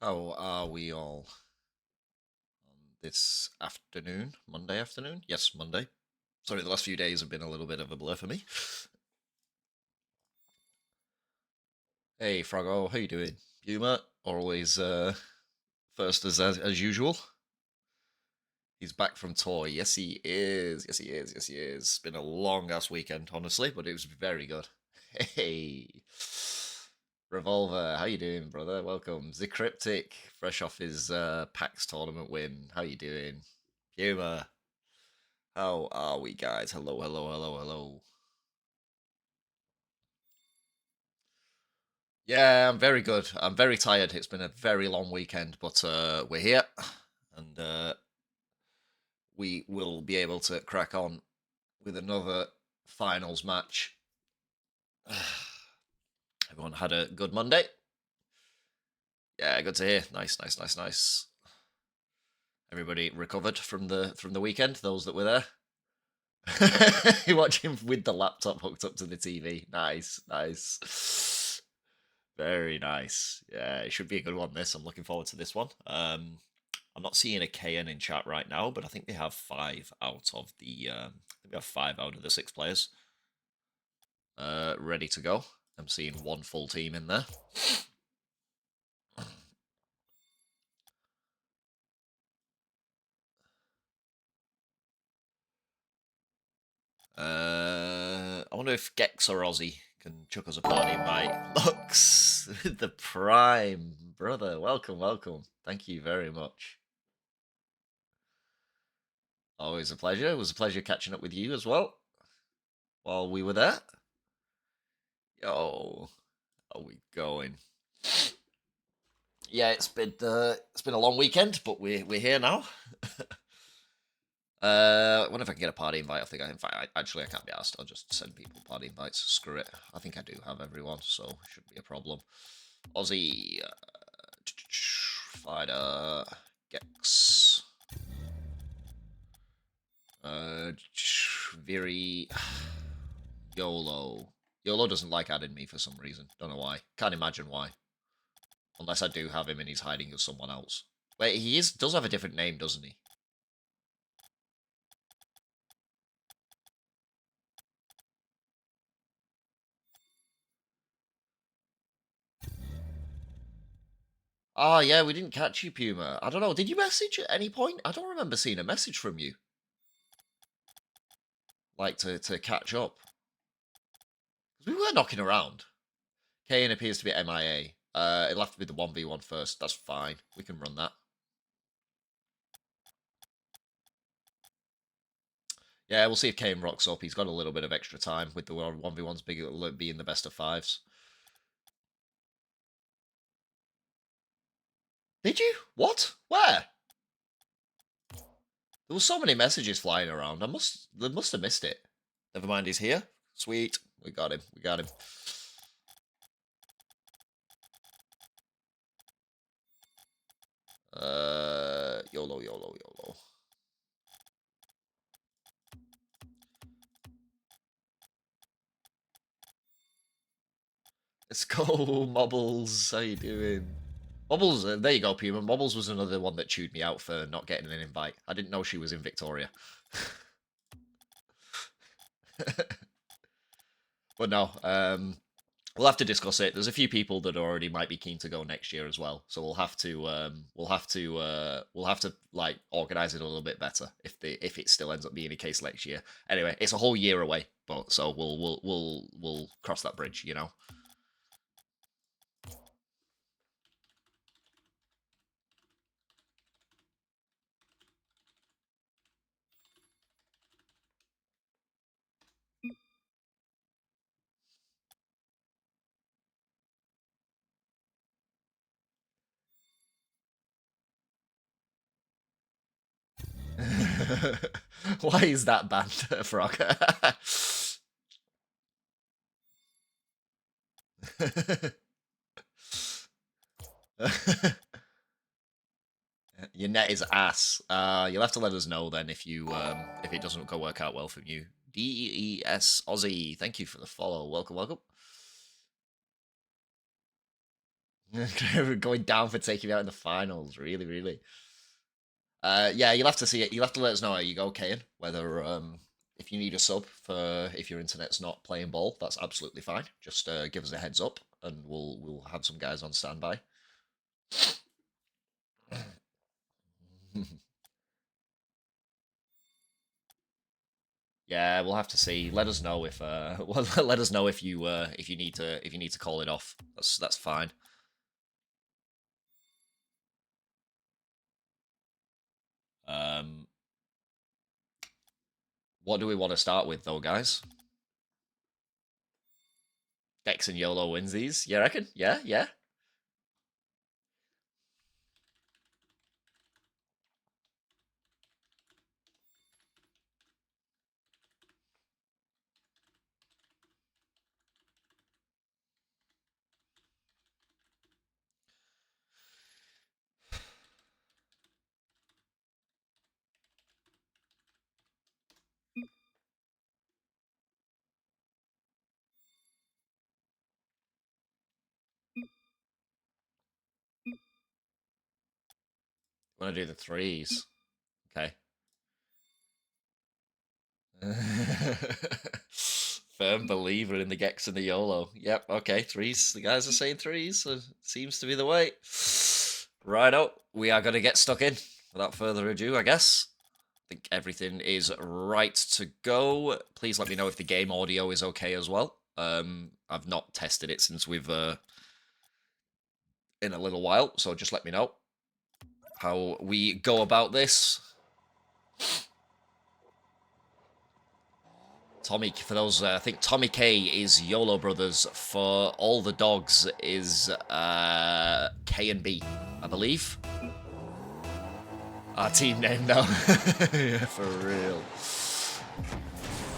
How are we all on this afternoon? Monday afternoon? Yes, Monday. Sorry, the last few days have been a little bit of a blur for me. Hey, Froggo, how you doing? Puma, always first as usual. He's back from tour. Yes, he is. Yes, he is. Yes, he is. Been a long ass weekend, honestly, but it was very good. Hey, Revolver, how you doing, brother? Welcome. Zycryptic, fresh off his PAX tournament win. How you doing? Puma, how are we, guys? Hello, hello, hello, hello. Yeah, I'm very good. I'm very tired. It's been a very long weekend, but we're here, and we will be able to crack on with another finals match. Everyone had a good Monday. Yeah, good to hear. Nice, nice, nice, nice. Everybody recovered from the weekend. Those that were there. You watch him with the laptop hooked up to the TV. Nice, nice. Very nice. Yeah, it should be a good one. This I'm looking forward to this one. I'm not seeing a KN in chat right now, but I think they have five out of the. I think they have five out of the six players ready to go. I'm seeing one full team in there. I wonder if Gex or Aussie can chuck us a party invite. Lux, the Prime brother, welcome, welcome. Thank you very much. Always a pleasure. It was a pleasure catching up with you as well while we were there. Yo, how are we going? Yeah, it's been a long weekend, but we're here now. I wonder if I can get a party invite. I think actually I can't be asked. I'll just send people party invites. Screw it. I think I do have everyone, so it shouldn't be a problem. Aussie, Fighter, Gex, Viri, YOLO. YOLO doesn't like adding me for some reason. Don't know why. Can't imagine why. Unless I do have him and he's hiding as someone else. Wait, does have a different name, doesn't he? Oh, yeah, we didn't catch you, Puma. I don't know. Did you message at any point? I don't remember seeing a message from you. Like, to catch up. We were knocking around. Kayan appears to be MIA. It'll have to be the 1v1 first. That's fine. We can run that. Yeah, we'll see if Kayan rocks up. He's got a little bit of extra time with the 1v1s being the best of fives. Did you? What? Where? There were so many messages flying around. They must have missed it. Never mind, he's here. Sweet. We got him. We got him. YOLO, YOLO, YOLO. Let's go, Mobbles. How you doing? Mobbles, there you go, Puma. Mobbles was another one that chewed me out for not getting an invite. I didn't know she was in Victoria. But no, we'll have to discuss it. There's a few people that already might be keen to go next year as well, so we'll have to like organize it a little bit better if it still ends up being a case next year. Anyway, it's a whole year away, but so we'll cross that bridge, you know. Why is that banned, Frog? Your net is ass. You'll have to let us know then if it doesn't go work out well for you. DES Aussie, thank you for the follow. Welcome, welcome. Going down for taking me out in the finals. Really, really. Yeah, you'll have to see it. You'll have to let us know how you go, Keyan. Whether if you need a sub for if your internet's not playing ball, that's absolutely fine. Just give us a heads up, and we'll have some guys on standby. Yeah, we'll have to see. Let us know if well, let us know if you need to call it off. That's fine. What do we want to start with though, guys? Dex and YOLO wins these. You reckon? Yeah, yeah. Want to do the threes? Okay. Firm believer in the Gex and the YOLO. Yep, okay, threes. The guys are saying threes, so seems to be the way. Righto, we are going to get stuck in. Without further ado, I guess. I think everything is right to go. Please let me know if the game audio is okay as well. I've not tested it since we've in a little while, so just let me know how we go about this. Tommy, for those, I think Tommy K is YoloBrothers. For all the dogs is KeyanB, I believe. Our team name now. Yeah, for real.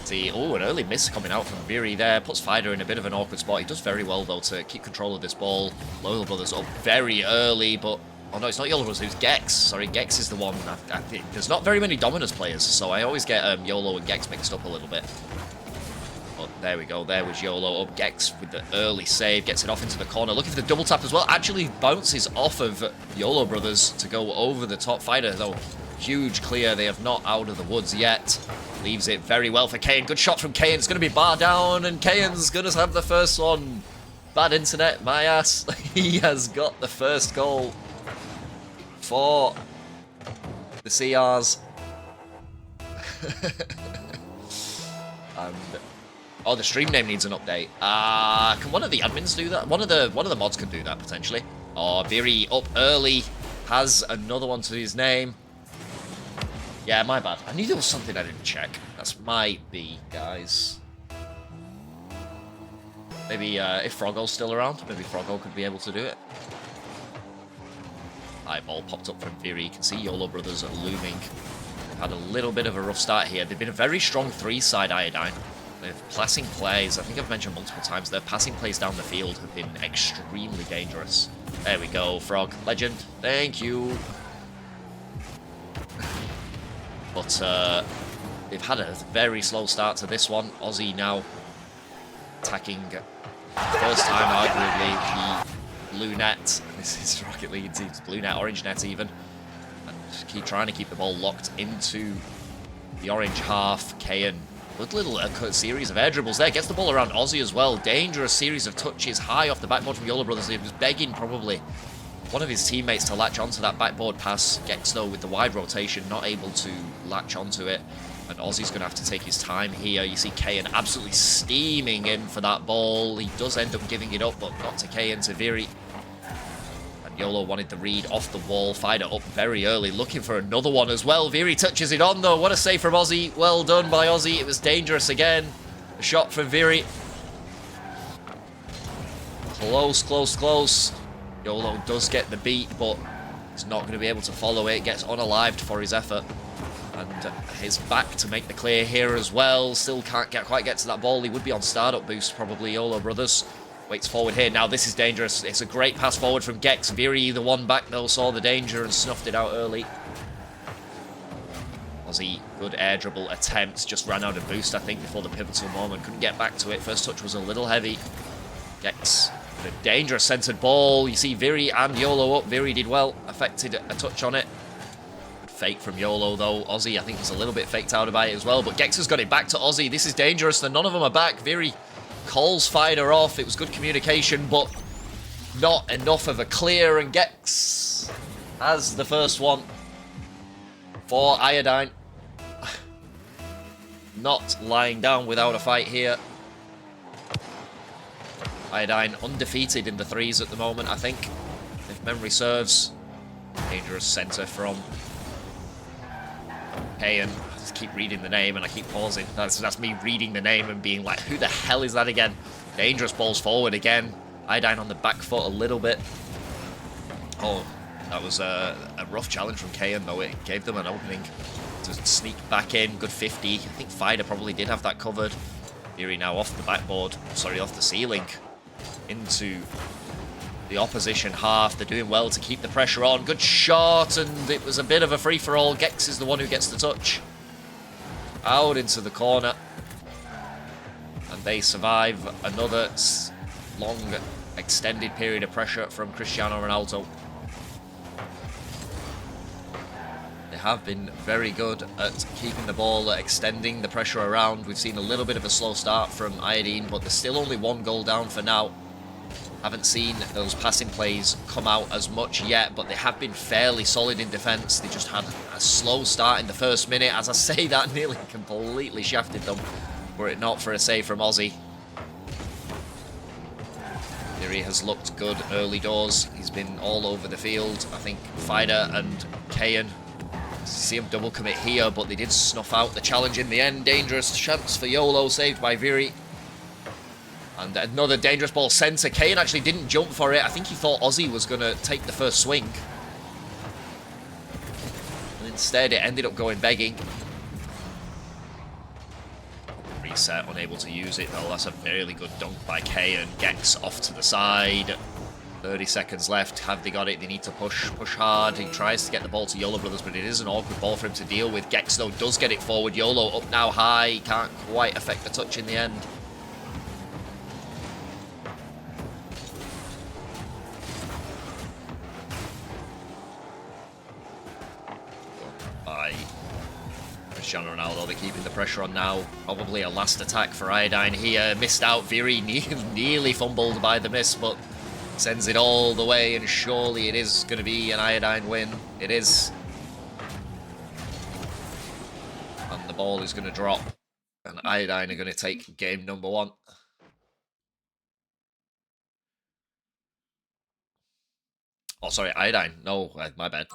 See, oh, an early miss coming out from Viri there. Puts Fighter in a bit of an awkward spot. He does very well, though, to keep control of this ball. YoloBrothers up very early, but... Oh, no, it's not YoloBrothers, it's Gex. Sorry, Gex is the one. I think there's not very many Dominus players, so I always get YOLO and Gex mixed up a little bit. But there we go. There was YOLO up. Gex with the early save. Gets it off into the corner. Looking for the double tap as well. Actually bounces off of YoloBrothers to go over the top. Fighter, though. Huge clear. They have not out of the woods yet. Leaves it very well for Keyan. Good shot from Keyan. It's going to be bar down, and Keyan's going to have the first one. Bad internet, my ass. He has got the first goal for the CRs. And oh, the stream name needs an update. Can one of the admins do that? One of the mods can do that potentially. Oh, Viri up early, has another one to his name. Yeah, my bad. I knew there was something I didn't check. That's my B, guys. Maybe if Froggo's still around, maybe Froggo could be able to do it. High ball popped up from Viri. You can see YoloBrothers looming. They've had a little bit of a rough start here. They've been a very strong three-side IOD1NE. Their passing plays, I think I've mentioned multiple times, their passing plays down the field have been extremely dangerous. There we go, Frog. Legend. Thank you. But they've had a very slow start to this one. Aussie now attacking first time, arguably, the blue net. This is Rocket League team's blue net, orange net even. And keep trying to keep the ball locked into the orange half. Keyan, good little series of air dribbles there. Gets the ball around Aussie as well. Dangerous series of touches high off the backboard from YoloBrothers. He was begging probably one of his teammates to latch onto that backboard pass. Gex, though, with the wide rotation, not able to latch onto it. And Aussie's going to have to take his time here. You see Keyan absolutely steaming in for that ball. He does end up giving it up, but not to Keyan, to Viri. And YOLO wanted the read off the wall. Fighter up very early, looking for another one as well. Viri touches it on, though. What a save from Aussie. Well done by Aussie. It was dangerous again. A shot from Viri. Close, close, close. YOLO does get the beat, but he's not going to be able to follow it. Gets unalived for his effort. And his back to make the clear here as well. Still can't quite get to that ball. He would be on startup boost, probably, YoloBrothers. Waits forward here. Now this is dangerous. It's a great pass forward from Gex. Viri, the one back, though, saw the danger and snuffed it out early. Aussie, good air dribble attempt. Just ran out of boost, I think, before the pivotal moment. Couldn't get back to it. First touch was a little heavy. Gex A dangerous centered ball. You see Viri and YOLO up. Viri did well. Affected a touch on it. Fake from YOLO, though. Aussie, I think, was a little bit faked out about it as well. But Gex has got it back to Aussie. This is dangerous. And none of them are back. Viri calls Fighter off. It was good communication, but not enough of a clear. And Gex has the first one for IOD1NE. Not lying down without a fight here. IOD1NE undefeated in the threes at the moment, I think, if memory serves. Dangerous center from KeyanB. I just keep reading the name and I keep pausing. That's me reading the name and being like, who the hell is that again? Dangerous balls forward again. IOD1NE on the back foot a little bit. Oh, that was a rough challenge from KeyanB, though. It gave them an opening to sneak back in. Good 50. I think Fighter probably did have that covered. Viri now off the backboard. Sorry, off the ceiling. Into the opposition half. They're doing well to keep the pressure on. Good shot, and it was a bit of a free-for-all. Gex is the one who gets the touch. Out into the corner. And they survive another long, extended period of pressure from Cristiano Renaulto. They have been very good at keeping the ball, extending the pressure around. We've seen a little bit of a slow start from IOD1NE, but there's still only one goal down for now. Haven't seen those passing plays come out as much yet, but they have been fairly solid in defence. They just had a slow start in the first minute. As I say that, nearly completely shafted them, were it not for a save from Aussie. Viri has looked good early doors. He's been all over the field. I think Fighter and KeyanB see him double commit here, but they did snuff out the challenge in the end. Dangerous chance for YOLO, saved by Viri. And another dangerous ball centre. KeyanB actually didn't jump for it. I think he thought Aussie was going to take the first swing. And instead, it ended up going begging. Reset, unable to use it, though. That's a really good dunk by KeyanB. Gex off to the side. 30 seconds left. Have they got it? They need to push hard. He tries to get the ball to YoloBrothers, but it is an awkward ball for him to deal with. Gex, though, does get it forward. YOLO up now high. Can't quite affect the touch in the end. By Cristiano Ronaldo, they're keeping the pressure on now. Probably a last attack for IOD1NE here. Missed out. Viri nearly fumbled by the miss, but sends it all the way, and surely it is going to be an IOD1NE win. It is. And the ball is going to drop, and IOD1NE are going to take game number 1. Oh, sorry, IOD1NE. No, my bad.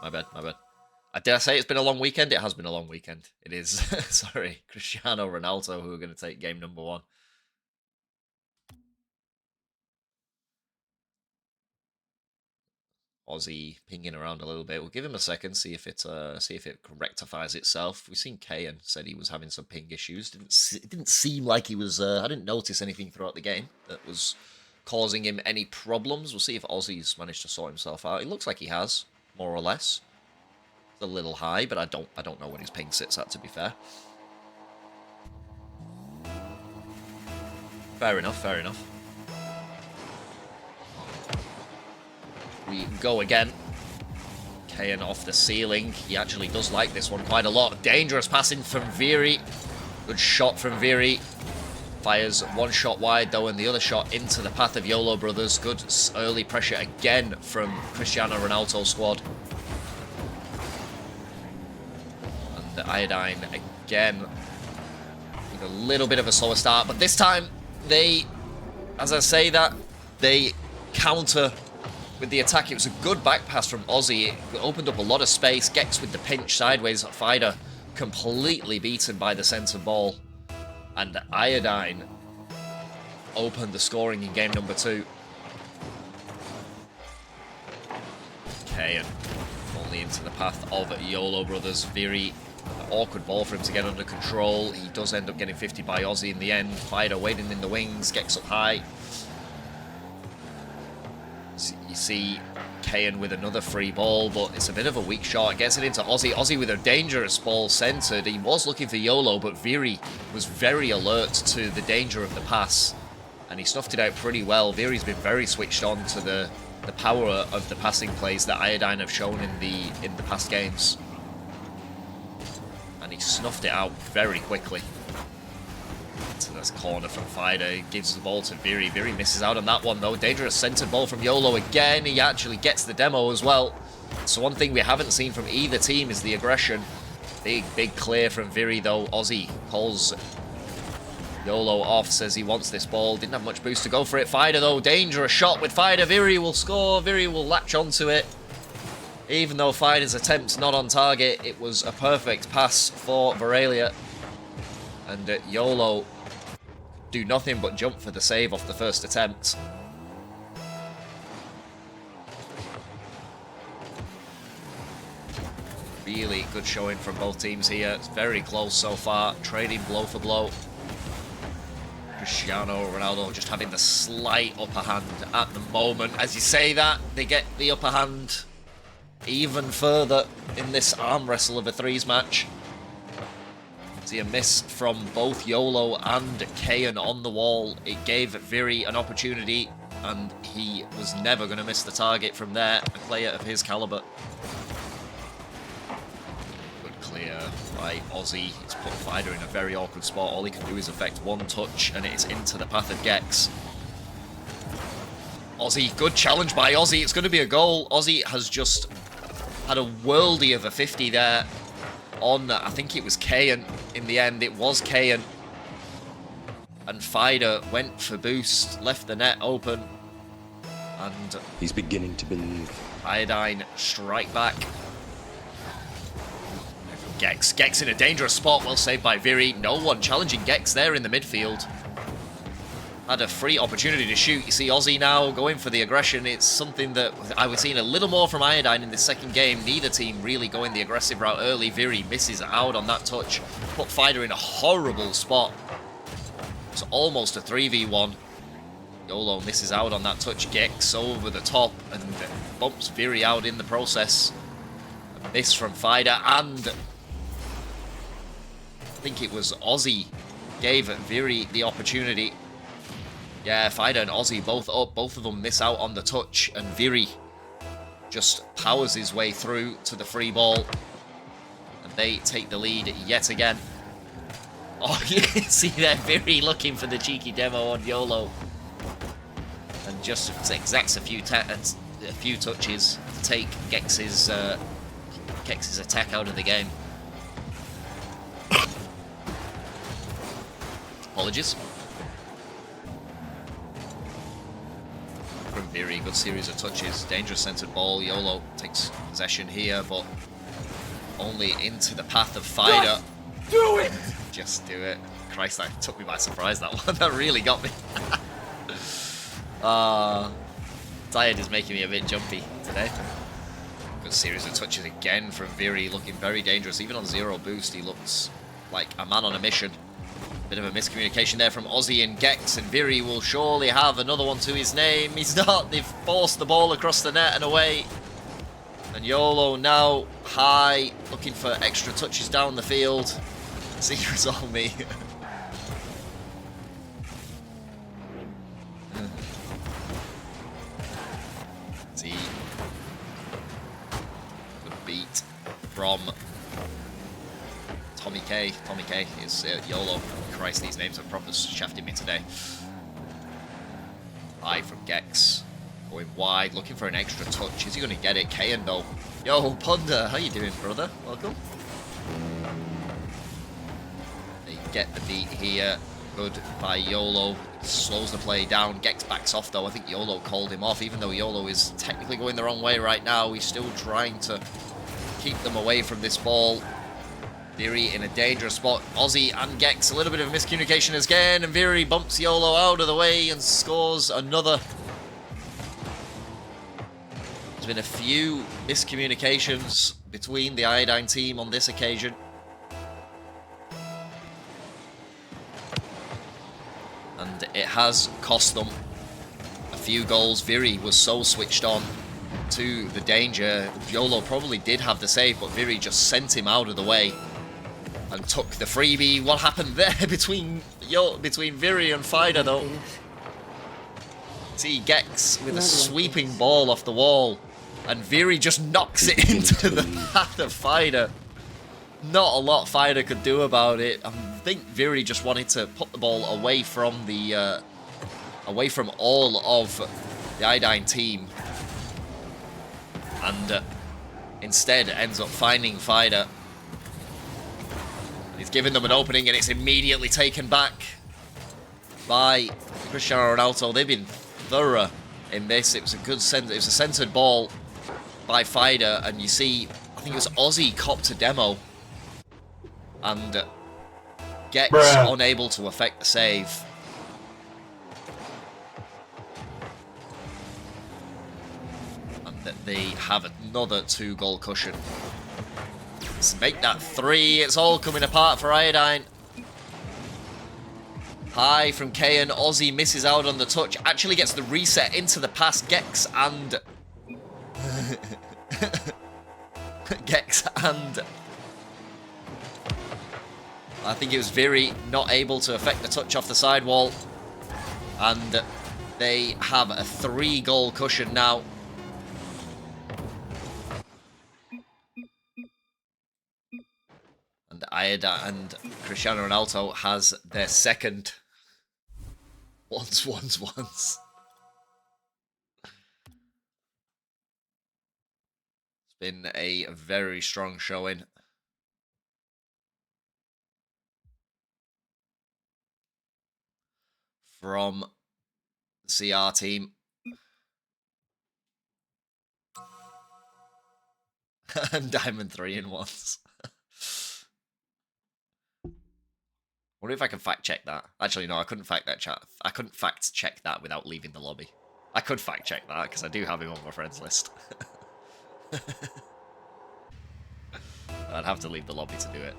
Did I say it's been a long weekend? It has been a long weekend. It is. Sorry, Cristiano Renaulto, who are going to take game number 1. Aussie pinging around a little bit. We'll give him a second, see if it rectifies itself. We've seen KeyanB said he was having some ping issues. It didn't seem like he was. I didn't notice anything throughout the game that was causing him any problems. We'll see if Aussie's managed to sort himself out. It looks like he has, more or less. It's a little high, but I don't know what his ping sits at, to be fair. Fair enough. We go again. KeyanB off the ceiling. He actually does like this one quite a lot. Dangerous passing from Viri. Good shot from Viri. Fires one shot wide, though, and the other shot into the path of YoloBrothers. Good early pressure again from Cristiano Ronalto's squad. And the IOD1NE again with a little bit of a slower start, but this time they, as I say that, they counter with the attack. It was a good back pass from Aussie. It opened up a lot of space. Gex with the pinch sideways. Fighter completely beaten by the centre ball. And IOD1NE opened the scoring in game number 2. KeyanB only into the path of YoloBrothers. Viri, an awkward ball for him to get under control. He does end up getting 50 by Aussie in the end. Fighter waiting in the wings. Gex up high. You see KeyanB with another free ball, but it's a bit of a weak shot. Gets it into Aussie. Aussie with a dangerous ball centered. He was looking for YOLO, but Viri was very alert to the danger of the pass. and he snuffed it out pretty well. Viri's been very switched on to the power of the passing plays that IOD1NE have shown in the past games. And he snuffed it out very quickly. To this corner from Fighter, gives the ball to Viri. Viri misses out on that one though. Dangerous centered ball from YOLO again. He actually gets the demo as well. So one thing we haven't seen from either team is the aggression. Big clear from Viri though. Aussie calls YOLO off, says he wants this ball. Didn't have much boost to go for it. Fighter though, dangerous shot with Fighter. Viri will score. Viri will latch onto it. Even though Fighter's attempt not on target, it was a perfect pass for Varelia. And YOLO do nothing but jump for the save off the first attempt. Really good showing from both teams here. It's very close so far, trading blow for blow. Cristiano Renaulto just having the slight upper hand at the moment. As you say that, they get the upper hand even further in this arm wrestle of a threes match. See a miss from both YOLO and KeyanB on the wall. It gave Viri an opportunity, and he was never going to miss the target from there. A player of his caliber. Good clear by Aussie. It's put Fighter in a very awkward spot. All he can do is affect one touch, and it's into the path of Gex. Aussie, good challenge by Aussie. It's going to be a goal. Aussie has just had a worldie of a 50 there. On, I think it was KeyanB in the end. It was KeyanB. And Fighter went for boost, left the net open. And he's beginning to believe. IOD1NE strike back. Gex in a dangerous spot, well saved by Viri. No one challenging Gex there in the midfield. Had a free opportunity to shoot. You see Aussie now going for the aggression. It's something that I was seeing a little more from IOD1NE in this second game. Neither team really going the aggressive route early. Viri misses out on that touch. Put Fighter in a horrible spot. It's almost a 3v1. YOLO misses out on that touch. Gex over the top and bumps Viri out in the process. A miss from Fighter, and I think it was Aussie gave Viri the opportunity. Yeah, Fighter and Aussie both up. Both of them miss out on the touch, and Viri just powers his way through to the free ball. And they take the lead yet again. Oh, you can see there, Viri looking for the cheeky demo on YOLO. And just exacts a few touches to take Gex's attack out of the game. Apologies. From Viri, good series of touches. Dangerous centered ball. YOLO takes possession here, but only into the path of Fighter. Just do it! Just do it. Christ, that took me by surprise, that one. That really got me. Tired is making me a bit jumpy today. Good series of touches again from Viri, looking very dangerous. Even on zero boost, he looks like a man on a mission. Bit of a miscommunication there from Aussie and Gex, and Viri will surely have another one to his name. He's not. They've forced the ball across the net and away. And YOLO now high, looking for extra touches down the field. Secret's all me. See. Good beat from Tommy K. Tommy K is YOLO. Christ, these names have proper shafted me today. High from Gex. Going wide, looking for an extra touch. Is he going to get it? KeyanB though. Yo, Punda, how you doing, brother? Welcome. They get the beat here. Good by YOLO. Slows the play down. Gex backs off though. I think YOLO called him off. Even though YOLO is technically going the wrong way right now, he's still trying to keep them away from this ball. Viri in a dangerous spot. Aussie and Gex, a little bit of miscommunication again, and Viri bumps YOLO out of the way and scores another. There's been a few miscommunications between the IOD1NE team on this occasion. And it has cost them a few goals. Viri was so switched on to the danger. YOLO probably did have the save, but Viri just sent him out of the way and took the freebie. What happened there between Viri and Fighter though? See Gex with a sweeping ball off the wall. And Viri just knocks it into the path of Fighter. Not a lot Fighter could do about it. I think Viri just wanted to put the ball away from the away from all of the IOD1NE team. And instead ends up finding Fighter. He's given them an opening and it's immediately taken back by Cristiano Renaulto. They've been thorough in this. It was a good it was a centered ball by Fighter, and you see, I think it was Aussie copped a demo, and Gex unable to affect the save. And that they have another 2-goal cushion. Let's make that 3. It's all coming apart for IOD1NE. High from Keyan. Aussie misses out on the touch. Actually gets the reset into the pass. Gex and... Gex and... I think it was Viri not able to affect the touch off the sidewall. And they have a 3-goal cushion now. And IOD1NE and Cristiano Renaulto has their second. Once. It's been a very strong showing. From the CR team. And Diamond 3-in-1s. Wonder if I can fact check that. Actually, no, I couldn't fact check that without leaving the lobby. I could fact check that because I do have him on my friends list. I'd have to leave the lobby to do it.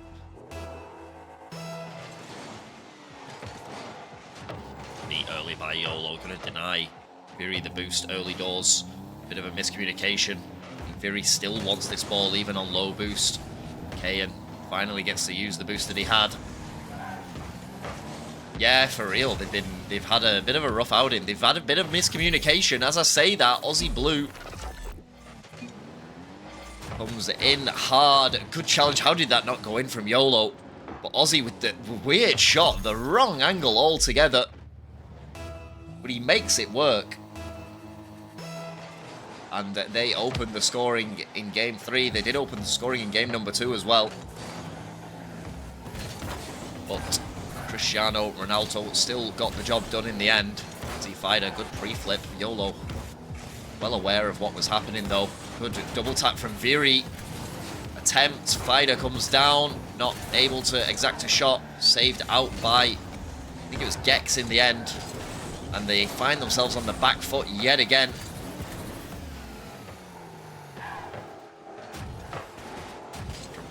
Beat early by YOLO, gonna deny Viri the boost early doors. Bit of a miscommunication. Viri still wants this ball even on low boost. Keyan finally gets to use the boost that he had. Yeah, for real, they've had a bit of a rough outing. They've had a bit of miscommunication. As I say that, AussieBlue comes in hard. Good challenge. How did that not go in from YOLO? But Aussie with the weird shot, the wrong angle altogether. But he makes it work. And they opened the scoring in Game 3. They did open the scoring in Game number 2 as well. But Cristiano Renaulto still got the job done in the end. See Fighter, good pre-flip. YOLO well aware of what was happening though. Good double tap from Viri. Attempt. Fighter comes down. Not able to exact a shot. Saved out by, I think it was Gex in the end. And they find themselves on the back foot yet again.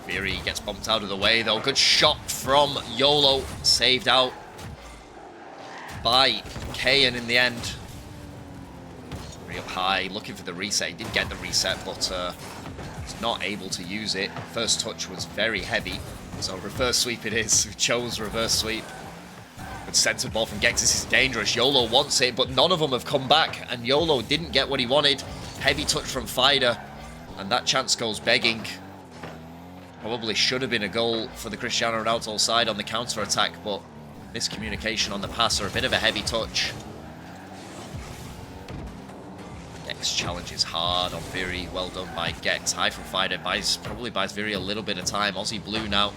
Viri gets bumped out of the way though. Good shot from YOLO. Saved out by Keyan in the end. Very up high, looking for the reset. He did get the reset, but was not able to use it. First touch was very heavy. So reverse sweep it is. We chose reverse sweep. Good centered ball from Gex. This is dangerous. YOLO wants it, but none of them have come back. And YOLO didn't get what he wanted. Heavy touch from Fighter. And that chance goes begging. Probably should have been a goal for the Cristiano Renaulto side on the counter-attack, but miscommunication on the pass or a bit of a heavy touch. Gex challenges hard on Viri. Well done by Gex. High from Fighter. Probably buys Viri a little bit of time. AussieBlue now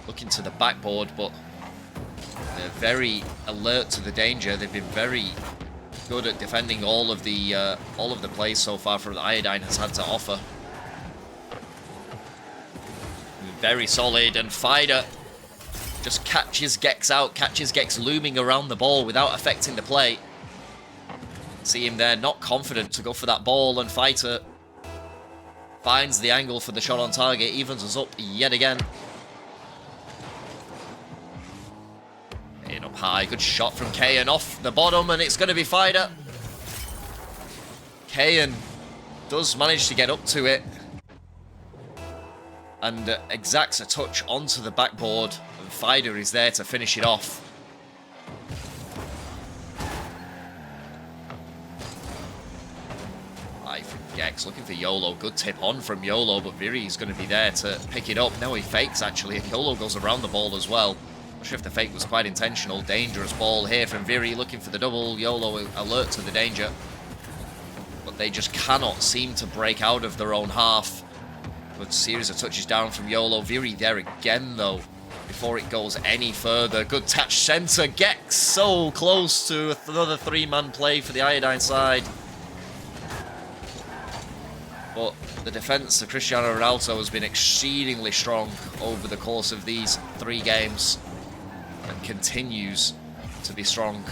looking to the backboard, but they're very alert to the danger. They've been very good at defending all of the plays so far from the IOD1NE has had to offer. Very solid, and Fighter just catches Gex out, catches Gex looming around the ball without affecting the play. See him there, not confident to go for that ball, and Fighter finds the angle for the shot on target, evens us up yet again. Keyan up high, good shot from Keyan off the bottom, and it's going to be Fighter. Keyan does manage to get up to it. And exacts a touch onto the backboard, and Fighter is there to finish it off. Gex looking for YOLO. Good tip on from YOLO, but Viri's going to be there to pick it up. No, he fakes, actually, and YOLO goes around the ball as well. Not sure if the fake was quite intentional. Dangerous ball here from Viri, looking for the double. YOLO alert to the danger. But they just cannot seem to break out of their own half. Good series of touches down from YOLO. Viri there again, though, before it goes any further. Good touch center. Gex so close to another three-man play for the Iodine side. But the defense of Cristiano Renaulto has been exceedingly strong over the course of these 3 games and continues to be strong.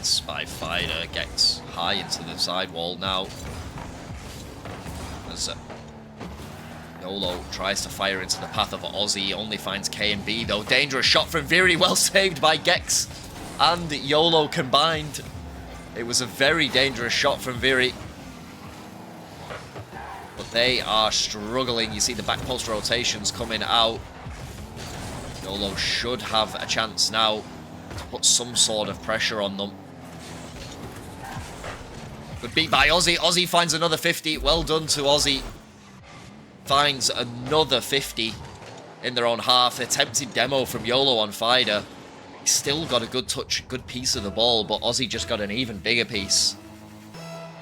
Spy Fighter gets high into the sidewall now. As YOLO tries to fire into the path of Aussie, only finds KeyanB though. Dangerous shot from Viri, well saved by Gex and YOLO combined. It was a very dangerous shot from Viri. But they are struggling. You see the back post rotations coming out. YOLO should have a chance now to put some sort of pressure on them. Good beat by Aussie. Aussie finds another 50. Well done to Aussie. Finds another 50 in their own half. Attempted demo from YOLO on Fighter. He's still got a good touch, good piece of the ball, but Aussie just got an even bigger piece.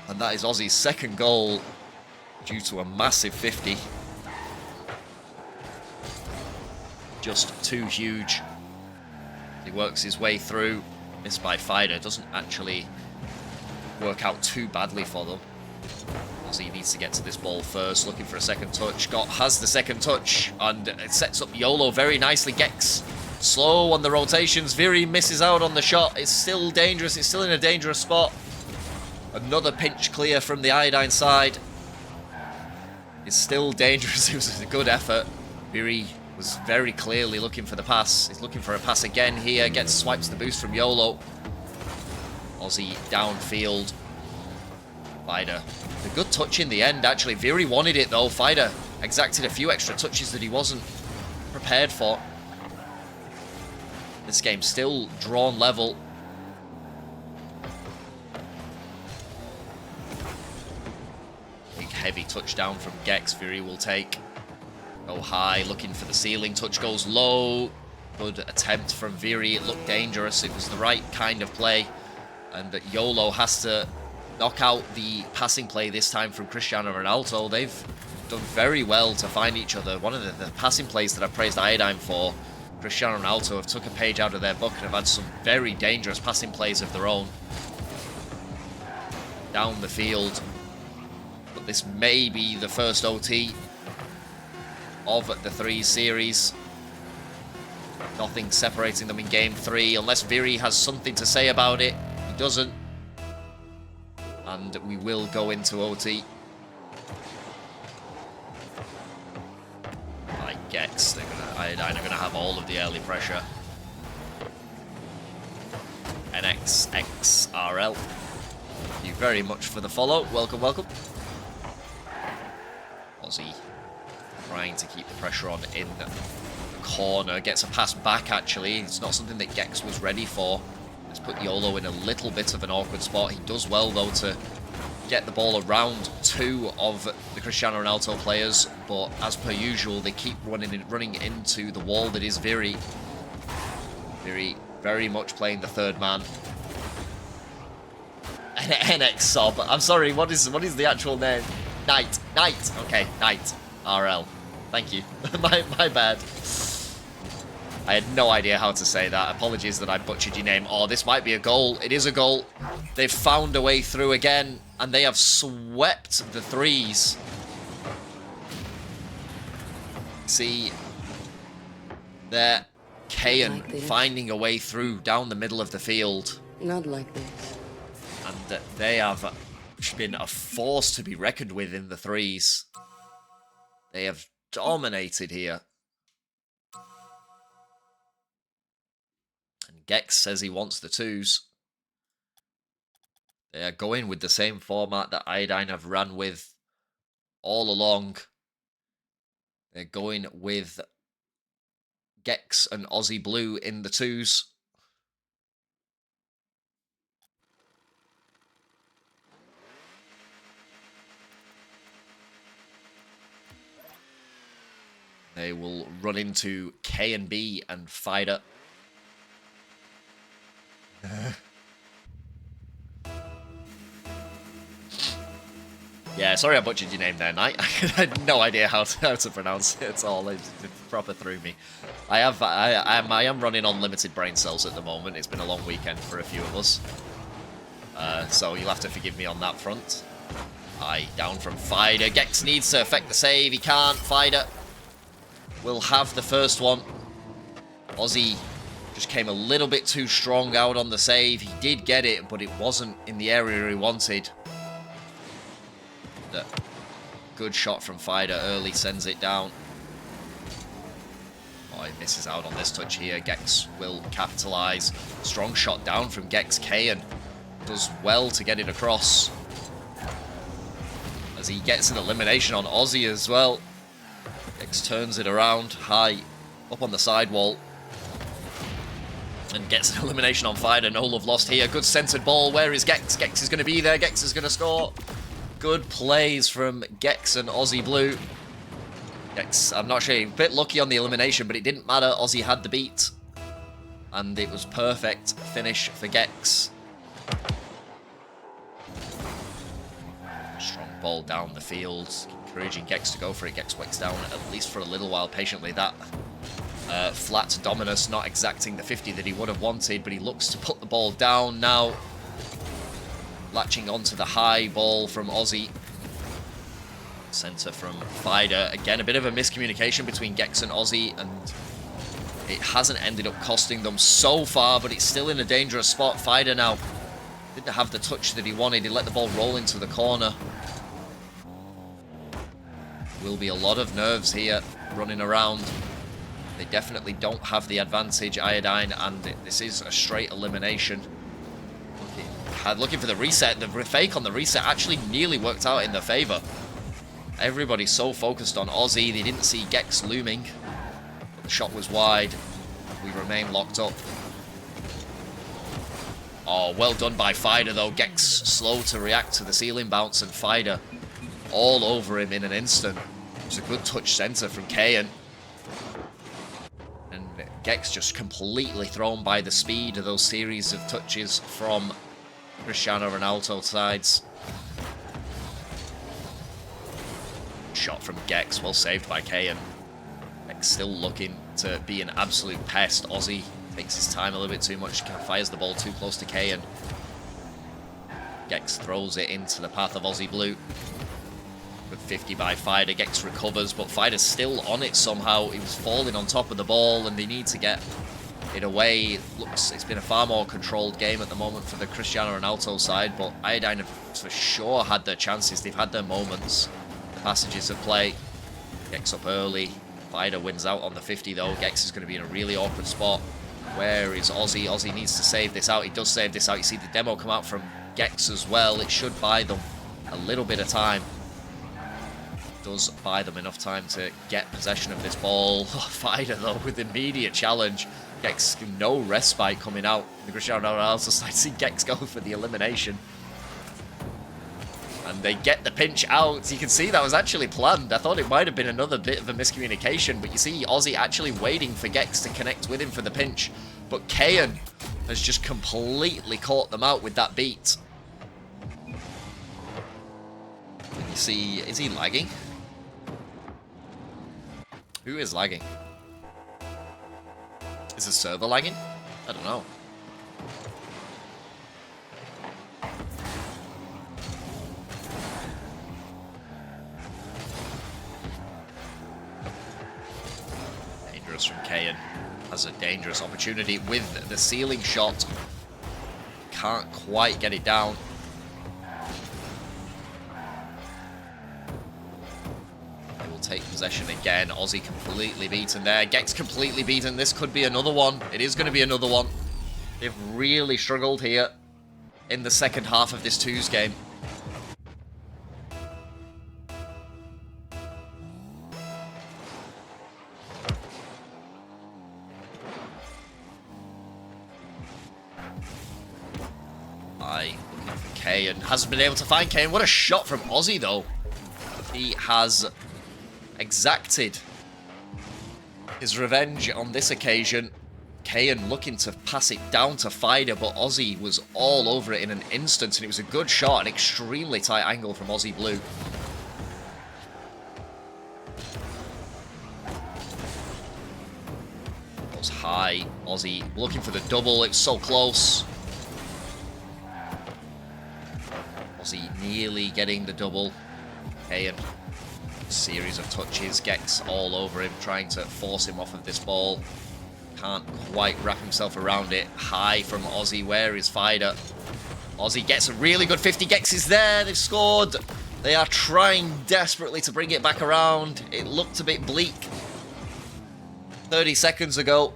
And that is Aussie's second goal due to a massive 50. Just too huge. He works his way through. Missed by Fighter. Doesn't actually work out too badly for them. Aussie needs to get to this ball first, looking for a second touch. Has the second touch, and it sets up YOLO very nicely. Gex slow on the rotations. Viri misses out on the shot. It's still dangerous. It's still in a dangerous spot. Another pinch clear from the Iodine side. It's still dangerous. It was a good effort. Viri was very clearly looking for the pass. He's looking for a pass again here. Swipes the boost from YOLO. Aussie downfield. Fighter. A good touch in the end, actually. Viri wanted it, though. Fighter exacted a few extra touches that he wasn't prepared for. This game still drawn level. Big heavy touchdown from Gex. Viri will take. Go high, looking for the ceiling. Touch goes low. Good attempt from Viri. It looked dangerous. It was the right kind of play. And YOLO has to knock out the passing play this time from Cristiano Renaulto. They've done very well to find each other. One of the passing plays that I've praised Iodine for, Cristiano Renaulto have took a page out of their book and have had some very dangerous passing plays of their own. Down the field. But this may be the first OT of the 3 series. Nothing separating them in game 3, unless Viri has something to say about it. He doesn't. And we will go into OT. By Gex, Iodine are going to have all of the early pressure. NXXRL. Thank you very much for the follow. Welcome, welcome. Aussie trying to keep the pressure on in the corner. Gets a pass back, actually. It's not something that Gex was ready for. Let's put YOLO in a little bit of an awkward spot. He does well, though, to get the ball around 2 of the Cristiano Renaulto players. But as per usual, they keep running into the wall that is Viri. Viri very much playing the third man. NX Sob. I'm sorry, what is the actual name? Knight. Okay, Knight. RL. Thank you. my bad. I had no idea how to say that. Apologies that I butchered your name. Oh, this might be a goal. It is a goal. They've found a way through again, and they have swept the 3s. See, there, Keyan like finding a way through down the middle of the field. Not like this. And they have been a force to be reckoned with in the 3s. They have dominated here. And Gex says he wants the 2s. They are going with the same format that Iodine have run with all along. They're going with Gex and AussieBlue in the 2s. They will run into KeyanB and Fighter. Yeah, sorry I butchered your name there, Knight. I had no idea how to pronounce it at all. It proper threw me. I am running on limited brain cells at the moment. It's been a long weekend for a few of us. So you'll have to forgive me on that front. Down from Fighter. Gex needs to effect the save. He can't. Fighter will have the first one. Aussie just came a little bit too strong out on the save. He did get it, but it wasn't in the area he wanted. The good shot from Fighter early sends it down. Oh, he misses out on this touch here. Gex will capitalize. Strong shot down from Gex. Keyan does well to get it across, as he gets an elimination on Aussie as well. Gex turns it around high up on the sidewall and gets an elimination on Fighter. No love lost here. Good centered ball. Where is Gex? Gex is going to be there. Gex is going to score. Good plays from Gex and AussieBlue. Gex, I'm not sure, a bit lucky on the elimination, but it didn't matter. Aussie had the beat, and it was perfect finish for Gex. Strong ball down the field, encouraging Gex to go for it. Gex waits down at least for a little while patiently. That flat Dominus not exacting the 50 that he would have wanted, but he looks to put the ball down now. Latching onto the high ball from Aussie. Center from Fighter. Again, a bit of a miscommunication between Gex and Aussie, and it hasn't ended up costing them so far, but it's still in a dangerous spot. Fighter now didn't have the touch that he wanted. He let the ball roll into the corner. Will be a lot of nerves here running around. They definitely don't have the advantage, IOD1NE, and this is a straight elimination. Looking for the reset. The fake on the reset actually nearly worked out in their favor. Everybody's so focused on Aussie, they didn't see Gex looming. But the shot was wide. We remain locked up. Oh, well done by Fighter though. Gex slow to react to the ceiling bounce, and Fighter all over him in an instant. It was a good touch center from Keyan. And Gex just completely thrown by the speed of those series of touches from Cristiano Renaulto sides. Shot from Gex, well saved by Keyan. Gex still looking to be an absolute pest. Aussie takes his time a little bit too much, fires the ball too close to Keyan. Gex throws it into the path of AussieBlue. With 50 by Fighter, Gex recovers, but Fighter's still on it somehow. He was falling on top of the ball, and they need to get it away. Looks, it's been a far more controlled game at the moment for the Cristiano Renaulto side, but IOD1NE have for sure had their chances. They've had their moments, the passages of play. Gex up early. Fighter wins out on the 50 though. Gex is going to be in a really awkward spot. Where is Aussie? Aussie needs to save this out. He does save this out. You see the demo come out from Gex as well. It should buy them a little bit of time. Does buy them enough time to get possession of this ball. Fighter though with immediate challenge. Gex, no respite coming out. The Cristiano Renaulto side see Gex go for the elimination. And they get the pinch out. You can see that was actually planned. I thought it might have been another bit of a miscommunication, but you see Aussie actually waiting for Gex to connect with him for the pinch. But Keyan has just completely caught them out with that beat. And you see, is he lagging? Who is lagging? Is the server lagging? I don't know. Dangerous from Keyan. Has a dangerous opportunity with the ceiling shot. Can't quite get it down. Take possession again. Aussie completely beaten there. Gex completely beaten. This could be another one. It is going to be another one. They've really struggled here in the second half of this twos game. Looking for Keyan. Hasn't been able to find Keyan. What a shot from Aussie though. He has exacted his revenge on this occasion. Keyan looking to pass it down to Fighter, but Aussie was all over it in an instant, and it was a good shot, an extremely tight angle from AussieBlue. Goes high, Aussie looking for the double, it's so close. Aussie nearly getting the double. Keyan, series of touches, Gex all over him, trying to force him off of this ball. Can't quite wrap himself around it. High from Aussie. Where is Fighter? Aussie gets a really good 50. Gex is there. They've scored. They are trying desperately to bring it back around. It looked a bit bleak 30 seconds ago,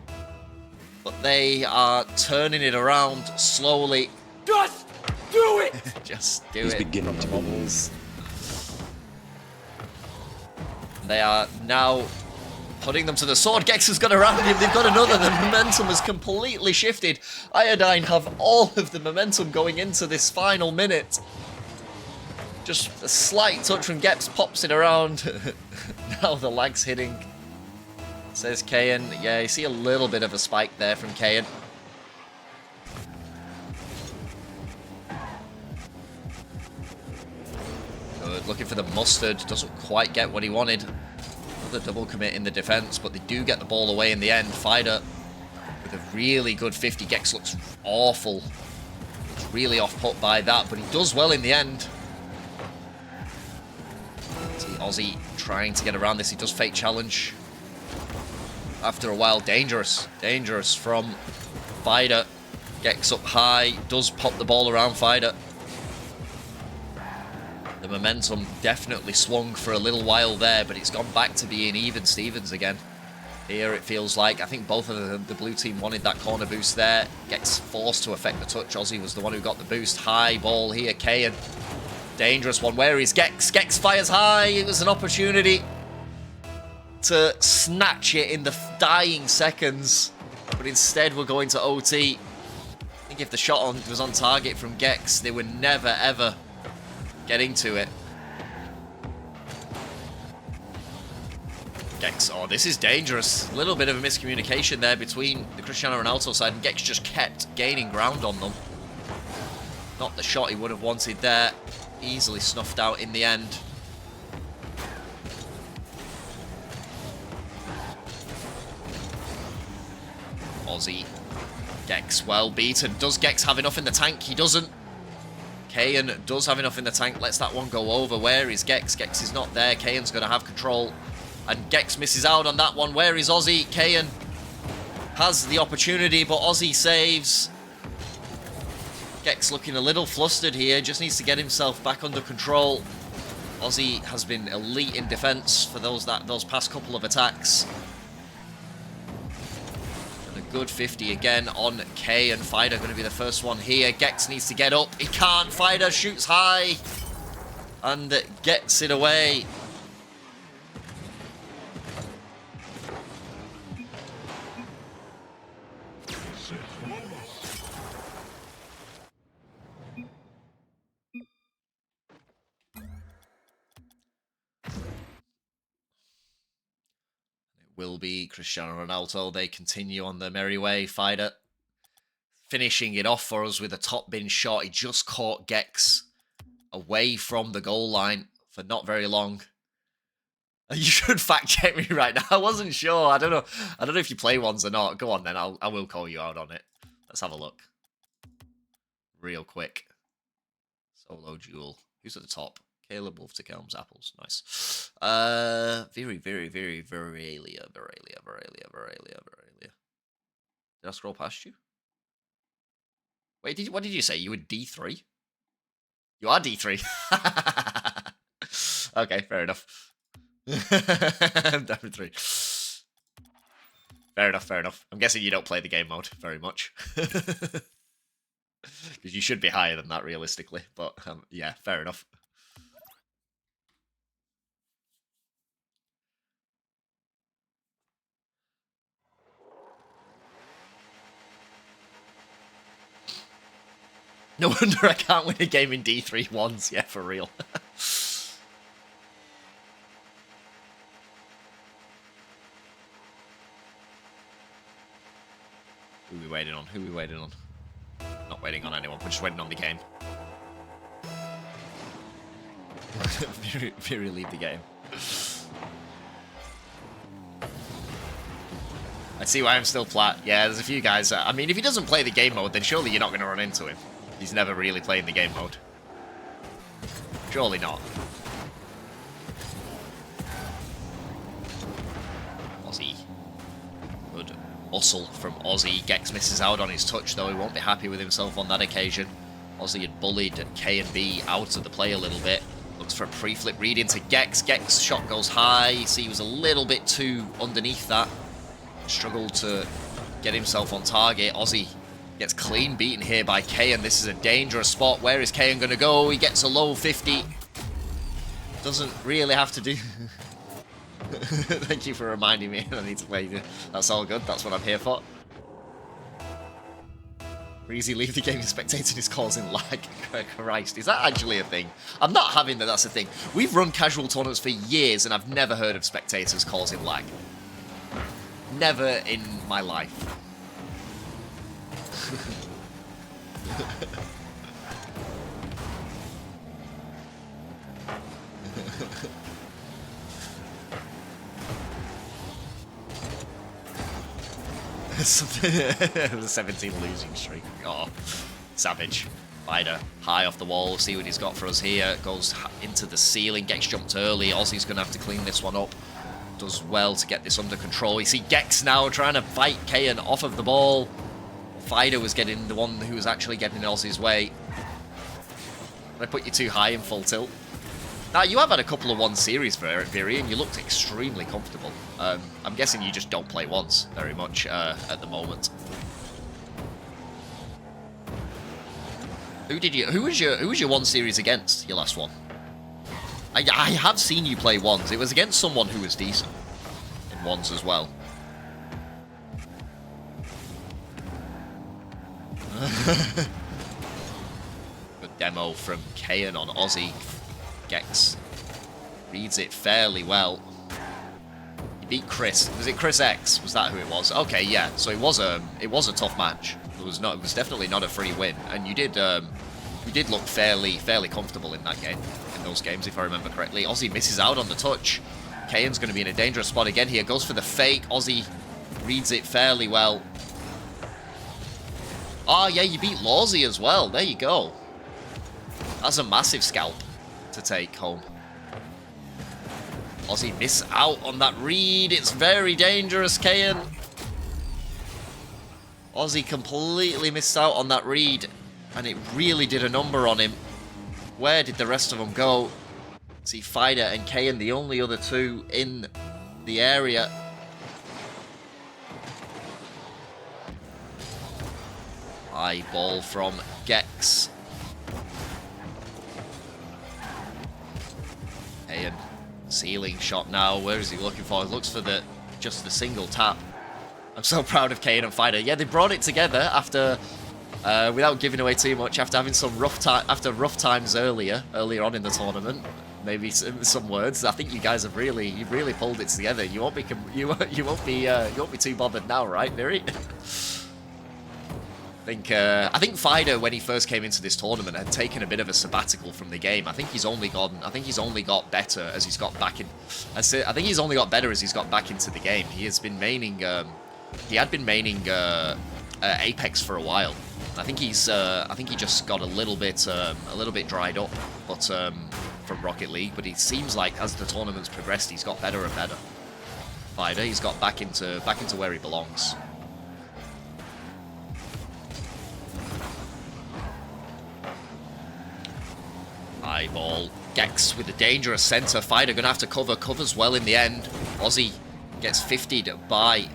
but they are turning it around slowly. Just do it! Just do He's it. beginning to Bubbles. They are now putting them to the sword. Gex has gone around him. They've got another. The momentum has completely shifted. IOD1NE have all of the momentum going into this final minute. Just a slight touch from Gex pops it around. Now the lag's hitting. Says Keyan. Yeah, you see a little bit of a spike there from Keyan. Good. Looking for the mustard. Doesn't quite get what he wanted. The double commit in the defense, but they do get the ball away in the end. Fighter with a really good 50. Gex looks awful. Looks really off-put by that, but he does well in the end. See Aussie trying to get around this. He does fake challenge. After a while, dangerous. Dangerous from Fighter. Gex up high. Does pop the ball around Fighter. The momentum definitely swung for a little while there, but it's gone back to being even Stevens again. Here it feels like, I think both of the blue team wanted that corner boost there. Gets forced to affect the touch. Aussie was the one who got the boost. High ball here, Keyan. Dangerous one. Where is Gex? Gex fires high. It was an opportunity to snatch it in the dying seconds, but instead we're going to OT. I think if the shot was on target from Gex, they would never ever getting to it. Gex, oh, this is dangerous. A little bit of a miscommunication there between the Cristiano Renaulto side, and Gex just kept gaining ground on them. Not the shot he would have wanted there. Easily snuffed out in the end. Aussie. Gex well beaten. Does Gex have enough in the tank? He doesn't. Keyan does have enough in the tank. Lets that one go over. Where is Gex? Gex is not there. Keyan's going to have control. And Gex misses out on that one. Where is Aussie? Keyan has the opportunity, but Aussie saves. Gex looking a little flustered here. Just needs to get himself back under control. Aussie has been elite in defense for those past couple of attacks. Good 50 again on K, and Fighter going to be the first one here. Gex needs to get up. He can't. Fighter shoots high and gets it away. Will be Cristiano Renaulto. They continue on their merry way. Fighter finishing it off for us with a top bin shot. He just caught Gex away from the goal line for not very long. You should fact check me right now. I wasn't sure. I don't know if you play ones or not. Go on then. I will call you out on it. Let's have a look. Real quick. Solo duel. Who's at the top? Caleb Wolf to Kelm's apples. Nice. Viri. Viralia. Did I scroll past you? Wait, what did you say? You were D3? You are D3. Okay, fair enough. I'm down 3. Fair enough. I'm guessing you don't play the game mode very much. Because you should be higher than that, realistically. But, yeah, fair enough. No wonder I can't win a game in D3 once. Yeah, for real. Who are we waiting on? Who are we waiting on? Not waiting on anyone. We're just waiting on the game. Viri leave the game. I see why I'm still plat. Yeah, there's a few guys. I mean, if he doesn't play the game mode, then surely you're not going to run into him. He's never really played the game mode. Surely not. Aussie. Good hustle from Aussie. Gex misses out on his touch, though. He won't be happy with himself on that occasion. Aussie had bullied KeyanB out of the play a little bit. Looks for a pre-flip read into Gex. Gex shot goes high. You see he was a little bit too underneath that. Struggled to get himself on target. Aussie gets clean beaten here by Keyan. This is a dangerous spot. Where is Keyan going to go? He gets a low 50. Doesn't really have to do... Thank you for reminding me. I need to play. That's all good. That's what I'm here for. Breezy leave the game and spectating is causing lag. Christ, is that actually a thing? I'm not having that that's a thing. We've run casual tournaments for years and I've never heard of spectators causing lag. Never in my life. The 17 losing streak. Oh, savage. Fighter high off the wall. See what he's got for us here. Goes into the ceiling. Gets jumped early. Aussie's going to have to clean this one up. Does well to get this under control. You see Gex now trying to fight Keyan off of the ball. Fighter was getting the one who was actually getting in Aussie's way. I put you too high in full tilt. Now, you have had a couple of one series for Viri, and you looked extremely comfortable. I'm guessing you just don't play once very much at the moment. Who was your one series against? Your last one? I have seen you play ones. It was against someone who was decent in ones as well. Good demo from Keyan on Aussie. Gex reads it fairly well. He beat Chris. Was it Chris X? Was that who it was? Okay, yeah. So it was a tough match. It was definitely not a free win, and you did look fairly comfortable in that game, in those games, if I remember correctly. Aussie misses out on the touch. Keyan's going to be in a dangerous spot again here. Goes for the fake. Aussie reads it fairly well. Oh yeah, you beat Lawsy as well. There you go. That's a massive scalp to take home. Aussie miss out on that read. It's very dangerous, Keyan. Aussie completely missed out on that read, and it really did a number on him. Where did the rest of them go? See, Fighter and Keyan, the only other two in the area. High ball from Gex. Keyan, ceiling shot now. Where is he looking for? He looks for just the single tap. I'm so proud of Keyan and Fighter. Yeah, they brought it together after, without giving away too much, after having some rough times earlier on in the tournament. Maybe some words. I think you guys have you've really pulled it together. You won't be too bothered now, right, Viri? I think Fighter, when he first came into this tournament, had taken a bit of a sabbatical from the game. I think he's only got better as he's got back in. I think he's only got better as he's got back into the game. He has been maining. He had been maining Apex for a while. I think he just got a little bit dried up, but from Rocket League. But it seems like as the tournament's progressed, he's got better and better. Fighter, he's got back into where he belongs. High ball. Gex with a dangerous center. Fighter gonna have to cover. Covers well in the end. Aussie gets 50'd by.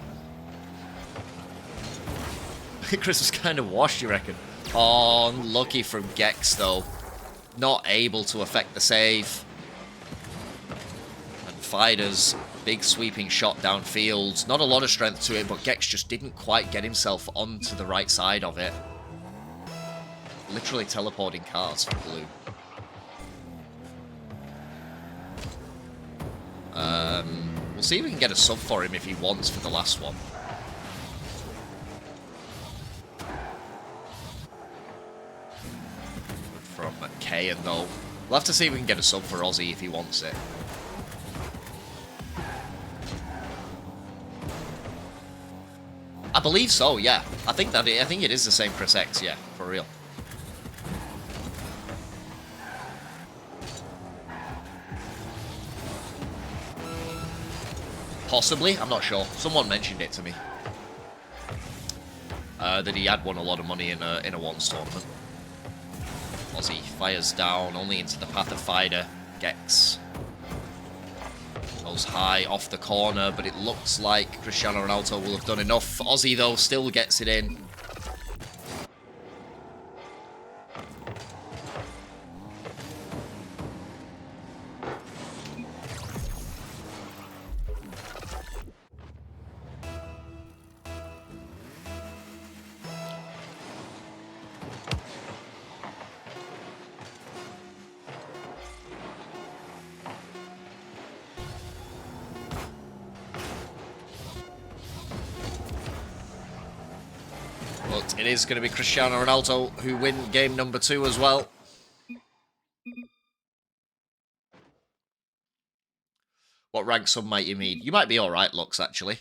Chris was kind of washed, you reckon? Oh, unlucky from Gex though. Not able to affect the save. And Fighter's big sweeping shot downfield. Not a lot of strength to it, but Gex just didn't quite get himself onto the right side of it. Literally teleporting cars for Blue. We'll see if we can get a sub for him if he wants for the last one. Keyan, though. We'll have to see if we can get a sub for Aussie if he wants it. I believe so, yeah. I think it is the same Chris X, yeah, for real. Possibly, I'm not sure. Someone mentioned it to me. That he had won a lot of money in a ones tournament. Aussie fires down, only into the path of Fighter. Gex goes high off the corner, but it looks like Cristiano Renaulto will have done enough. Aussie, though, still gets it in. But it is going to be Cristiano Renaulto who win game number 2 as well. What rank sub might you need? You might be alright, Lux, actually.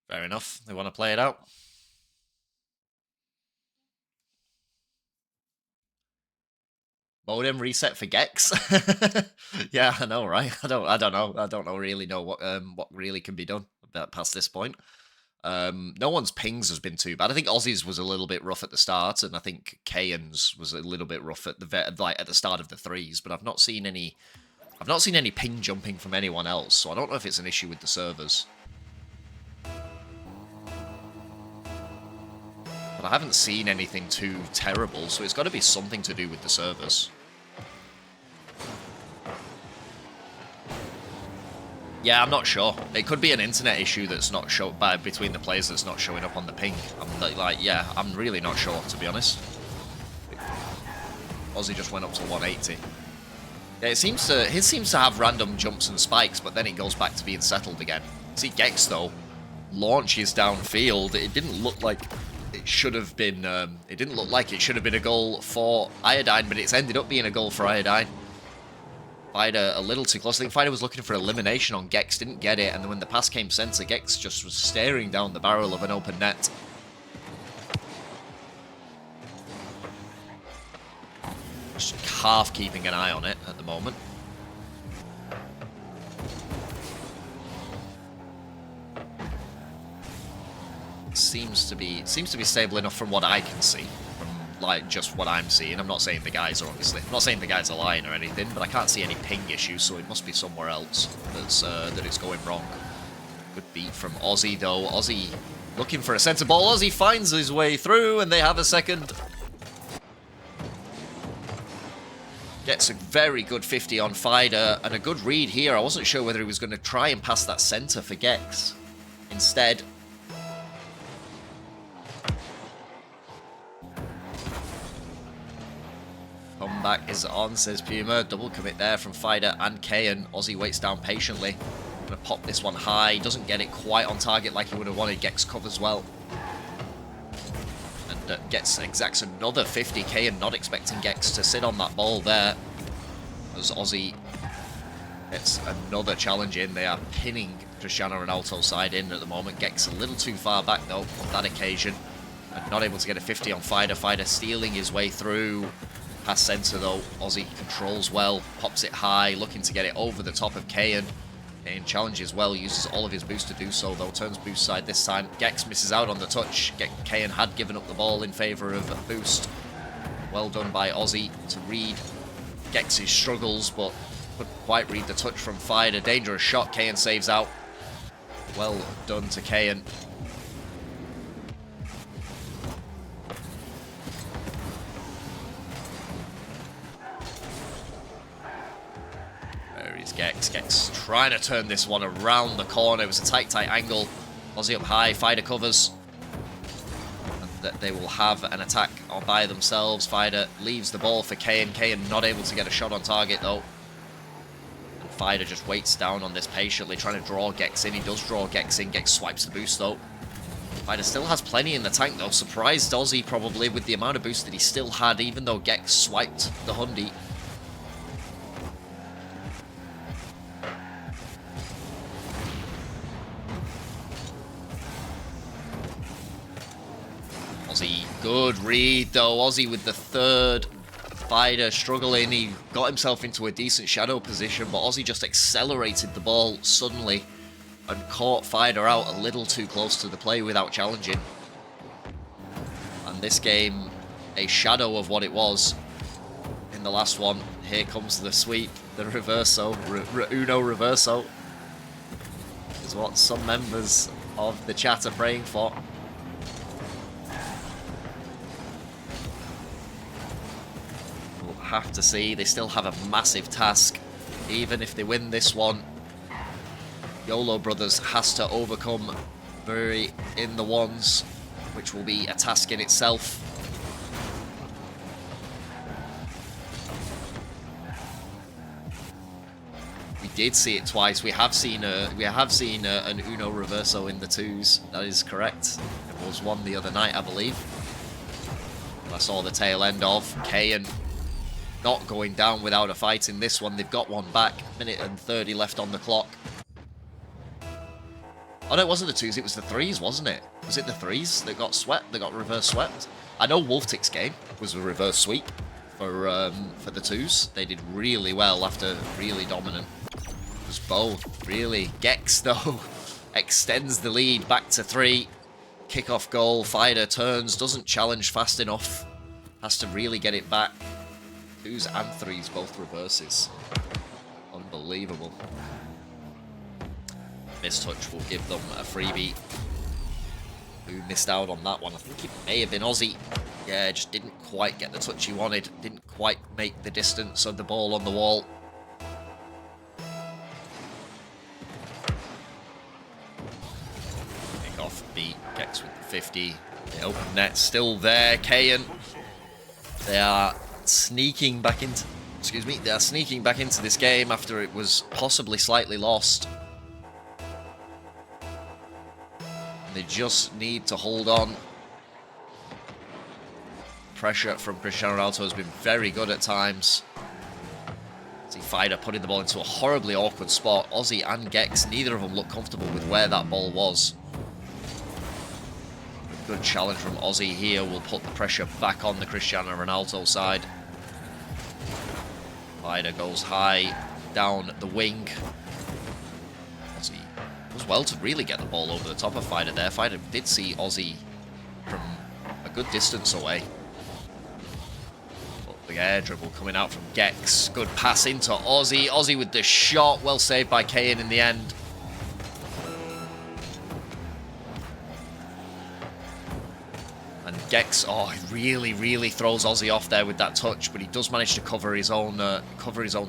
Fair enough. They want to play it out. Modem reset for Gex. Yeah, I know, right? I don't know. I don't really know what really can be done past this point. No one's pings has been too bad. I think Aussie's was a little bit rough at the start, and I think Keyan's was a little bit rough at the start of the threes. But I've not seen any ping jumping from anyone else, so I don't know if it's an issue with the servers. But I haven't seen anything too terrible, so it's got to be something to do with the servers. Yeah, I'm not sure. It could be an internet issue that's not between the players that's not showing up on the ping. I'm really not sure, to be honest. Aussie just went up to 180. Yeah, he seems to have random jumps and spikes, but then it goes back to being settled again. See, Gex, though, launches downfield. It didn't look like it should have been. It didn't look like it should have been a goal for IOD1NE, but it's ended up being a goal for IOD1NE. Fighter a little too close. I think Fighter was looking for elimination on Gex, didn't get it, and then when the pass came center, Gex just was staring down the barrel of an open net. Just half keeping an eye on it at the moment. Seems to be stable enough from what I can see. Like, just what I'm seeing. I'm not saying the guys are obviously. I'm not saying the guys are lying or anything, but I can't see any ping issues, so it must be somewhere else that it's going wrong. Good beat from Aussie, though. Aussie looking for a centre ball. Aussie finds his way through, and they have a second. Gets a very good 50 on Fighter, and a good read here. I wasn't sure whether he was going to try and pass that centre for Gex. Instead, comeback is on, says Puma. Double commit there from Fighter and Keyan. Aussie waits down patiently. Gonna pop this one high. Doesn't get it quite on target like he would have wanted. Gex covers well. And exacts another 50. Keyan not expecting Gex to sit on that ball there. As Aussie gets another challenge in. They are pinning Cristiano Renaulto's side in at the moment. Gex a little too far back, though, on that occasion. And not able to get a 50 on Fighter. Fighter stealing his way through. Past center, though. Aussie controls well, pops it high, looking to get it over the top of Keyan. Keyan challenges well, uses all of his boost to do so, though. Turns boost side this time. Gex misses out on the touch. Keyan had given up the ball in favor of boost. Well done by Aussie to read Gex's struggles, but Couldn't quite read the touch from Fighter. Dangerous shot. Keyan saves out. Well done to Keyan. There is Gex. Gex trying to turn this one around the corner. It was a tight angle. Aussie up high. Fighter covers. That they will have an attack by themselves. Fighter leaves the ball for Keyan. Keyan not able to get a shot on target though. And Fighter just waits down on this patiently, trying to draw Gex in. He does draw Gex in. Gex swipes the boost though. Fighter still has plenty in the tank though. Surprised Aussie probably with the amount of boost that he still had, even though Gex swiped the Hundi. Aussie, good read though. Aussie with the third. Fighter struggling. He got himself into a decent shadow position, but Aussie just accelerated the ball suddenly and caught Fighter out a little too close to the play without challenging. And this game, a shadow of what it was in the last one. Here comes the sweep, the reverso, Uno reverso, is what some members of the chat are praying for. Have to see. They still have a massive task. Even if they win this one, YoloBrothers has to overcome Viri in the ones, which will be a task in itself. We did see it twice. We have seen an Uno reverso in the twos. That is correct. There was one the other night, I believe. I saw the tail end of Keyan not going down without a fight in this one. They've got one back. Minute and 30 left on the clock. Oh no, it wasn't the twos, it was the threes, wasn't it? Was it the threes that got swept, that got reverse swept? I know Wolftick's game was a reverse sweep for the twos. They did really well after really dominant. It was both, really. Gex, though, extends the lead back to 3. Kickoff goal, Fighter turns, doesn't challenge fast enough. Has to really get it back. 2s and 3s, both reverses. Unbelievable. Mistouch will give them a freebie. Who missed out on that one? I think it may have been Aussie. Yeah, just didn't quite get the touch he wanted. Didn't quite make the distance of the ball on the wall. Pick off beat. Gex with the 50. The open net still there. Keyan. They are sneaking back into, they are sneaking back into this game after it was possibly slightly lost. And they just need to hold on. Pressure from Cristiano Renaulto has been very good at times. See Fighter putting the ball into a horribly awkward spot. Aussie and Gex, neither of them look comfortable with where that ball was. A good challenge from Aussie here will put the pressure back on the Cristiano Renaulto side. Fighter goes high down the wing. Aussie does well to really get the ball over the top of Fighter there. Fighter did see Aussie from a good distance away. But the air dribble coming out from Gex. Good pass into Aussie. Aussie with the shot. Well saved by Keyan in the end. And Gex, oh, he really throws Aussie off there with that touch, but he does manage to cover his own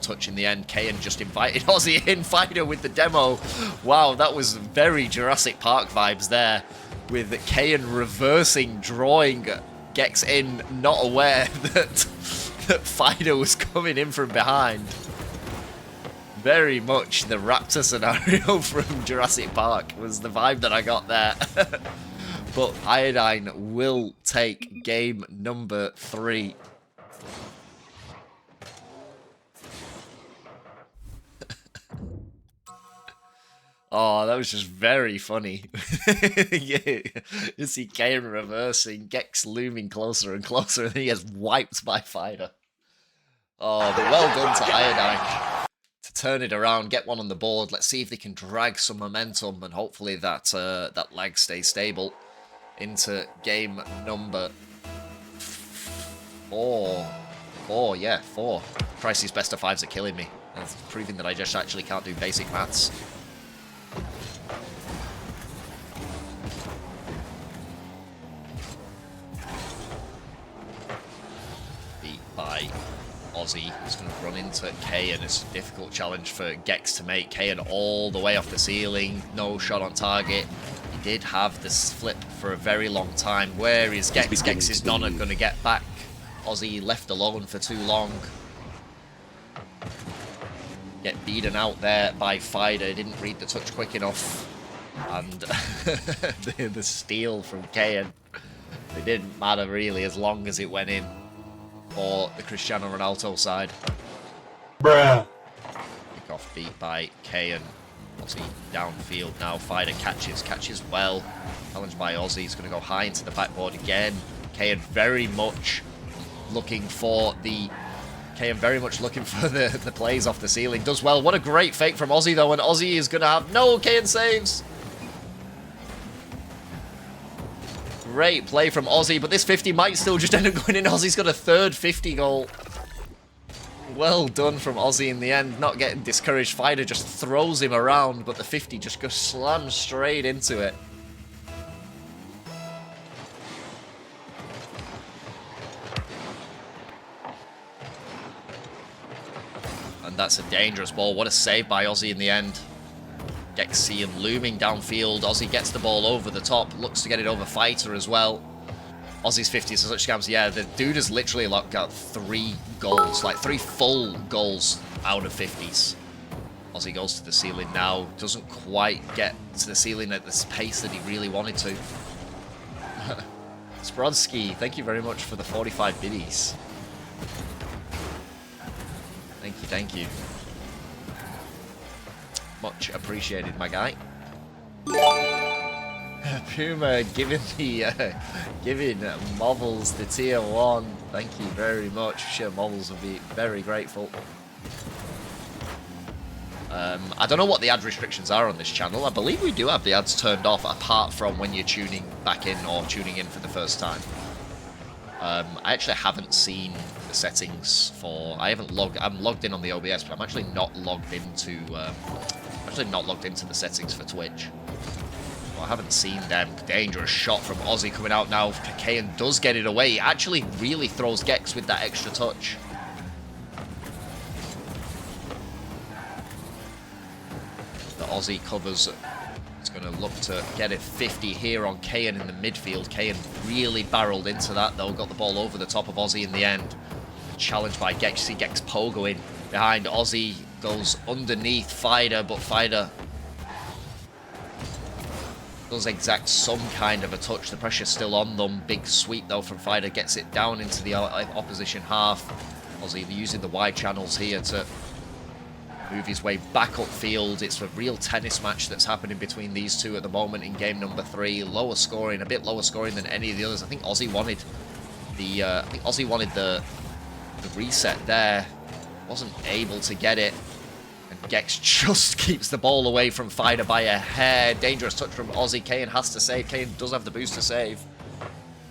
touch in the end. Keyan just invited Aussie in. Fighter with the demo. Wow, that was very Jurassic Park vibes there, with Keyan reversing, drawing Gex in, not aware that Fighter was coming in from behind. Very much the Raptor scenario from Jurassic Park was the vibe that I got there. But IOD1NE will take game number 3. Oh, that was just very funny. Yeah. You see Keyan reversing, Gex looming closer and closer, and then he gets wiped by Fighter. Oh, but well done to IOD1NE to turn it around, get one on the board. Let's see if they can drag some momentum, and hopefully that that leg stays stable into game number 4. 4, yeah, 4. Christ, these best of 5s are killing me. That's proving that I just actually can't do basic maths. Beat by Aussie. He's going to run into Kayan. It's a difficult challenge for Gex to make. Kayan all the way off the ceiling. No shot on target. He did have this flip for a very long time. Where is Gex? Gex is not going to get back. Aussie left alone for too long. Get beaten out there by Fighter. Didn't read the touch quick enough. And the steal from Kayan. It didn't matter really as long as it went in for the Cristiano Renaulto side. Bruh. Kick off beat by Kayan. Aussie downfield now. Fighter catches well. Challenged by Aussie. He's going to go high into the backboard again. Kayan very much looking for the plays off the ceiling. Does well. What a great fake from Aussie though, and Aussie is going to have no Kayan saves. Great play from Aussie, but this 50 might still just end up going in. Aussie's got a third 50 goal. Well done from Aussie in the end, not getting discouraged. Fighter just throws him around, but the 50 just goes slam straight into it. And that's a dangerous ball. What a save by Aussie in the end. Gex see him looming downfield. Aussie gets the ball over the top. Looks to get it over Fighter as well. Aussie's 50 is such scams. Yeah, the dude has literally locked out 3 goals. Like 3 full goals out of 50s. Aussie goes to the ceiling now. Doesn't quite get to the ceiling at the pace that he really wanted to. Sprodsky, thank you very much for the 45 biddies. Thank you. Much appreciated, my guy. Puma giving Movels the tier 1. Thank you very much. Sure, Movels will be very grateful. I don't know what the ad restrictions are on this channel. I believe we do have the ads turned off, apart from when you're tuning back in or tuning in for the first time. I actually haven't seen the settings for. I'm logged in on the OBS, but I'm actually not logged into. The settings for Twitch. Well, I haven't seen them. Dangerous shot from Aussie coming out now. Kayan does get it away. He actually really throws Gex with that extra touch. The Aussie covers. It's going to look to get a 50 here on Kayan in the midfield. Kayan really barreled into that, though. Got the ball over the top of Aussie in the end. Challenged by Gex. You see Gex pogoing behind Aussie. Goes underneath Fighter, but Fighter does exact some kind of a touch. The pressure's still on them. Big sweep, though, from Fighter. Gets it down into the opposition half. Aussie using the wide channels here to move his way back upfield. It's a real tennis match that's happening between these two at the moment in game number 3. Lower scoring, a bit lower scoring than any of the others. I think Aussie wanted the reset there. Wasn't able to get it. And Gex just keeps the ball away from Fighter by a hair. Dangerous touch from Aussie. Kayan has to save. Kayan does have the boost to save.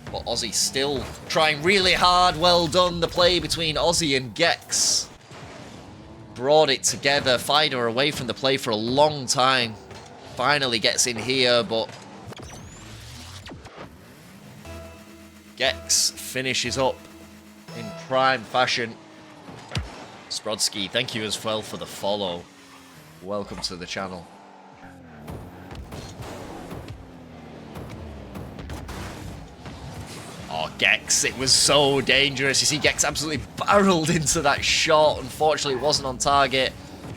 But Aussie still trying really hard. Well done. The play between Aussie and Gex brought it together. Fighter away from the play for a long time. Finally gets in here, but Gex finishes up in prime fashion. Sprodsky, thank you as well for the follow. Welcome to the channel. Oh, Gex, it was so dangerous. You see, Gex absolutely barreled into that shot. Unfortunately, it wasn't on target.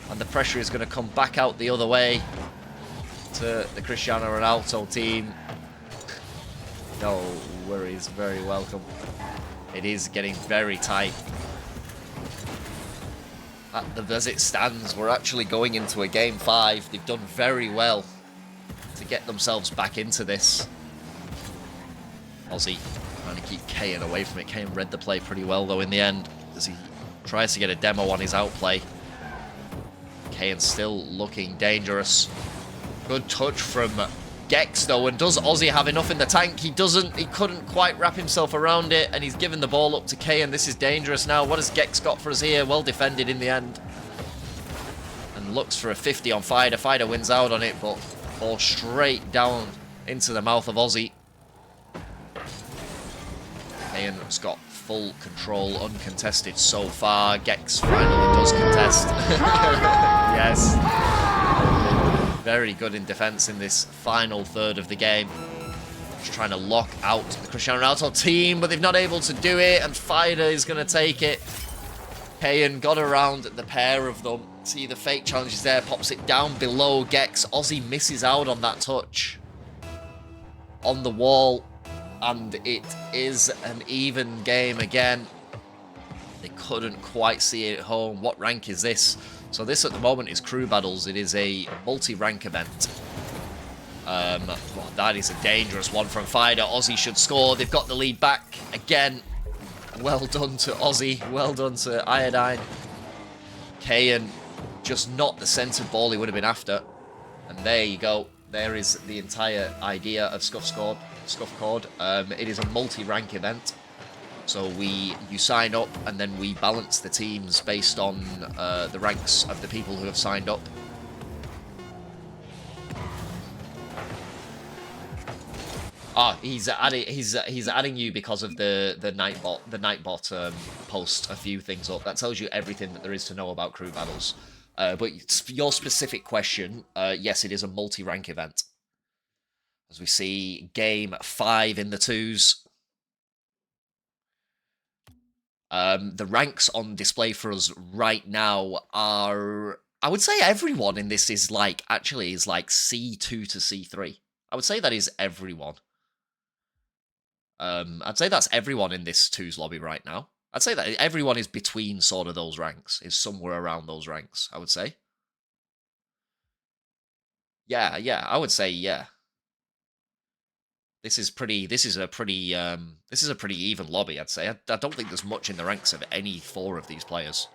And the pressure is going to come back out the other way to the Cristiano Renaulto team. No worries, very welcome. It is getting very tight. As it stands, we're actually going into a game 5. They've done very well to get themselves back into this. Aussie trying to keep Kayan away from it. Kayan read the play pretty well, though, in the end, as he tries to get a demo on his outplay. Kayan still looking dangerous. Good touch from Gex, though, and does Aussie have enough in the tank? He doesn't. He couldn't quite wrap himself around it, and he's given the ball up to Kayan. This is dangerous now. What has Gex got for us here? Well defended in the end. looks for a 50 on Fighter. Fighter wins out on it, but falls straight down into the mouth of Aussie. KeyanB's got full control, uncontested so far. Gex finally does contest. Yes. Very good in defense in this final third of the game. Just trying to lock out the Cristiano Renaulto team, but they've not able to do it, and Fighter is going to take it. Keyan got around the pair of them. See the fake challenge is there, pops it down below Gex. Aussie misses out on that touch on the wall, and it is an even game again. They couldn't quite see it at home. What rank is this? So this at the moment is crew battles. It is a multi-rank event. Well, that is a dangerous one from Fighter. Aussie should score. They've got the lead back again. Well done to Aussie. Well done to IOD1NE. Keyan just not the centered ball he would have been after. And there you go. There is the entire idea of Scuffcord. It is a multi-rank event. So you sign up and then we balance the teams based on the ranks of the people who have signed up. Ah, he's adding you because of the Nightbot post a few things up. That tells you everything that there is to know about crew battles. But your specific question, yes, it is a multi-rank event. As we see game 5 in the 2s. The ranks on display for us right now are, I would say everyone in this is like C2 to C3. I would say that is everyone. I'd say that's everyone in this 2's lobby right now. I'd say that everyone is between sort of those ranks, is somewhere around those ranks, I would say. Yeah, I would say, yeah. This is a pretty even lobby, I'd say. I don't think there's much in the ranks of any 4 of these players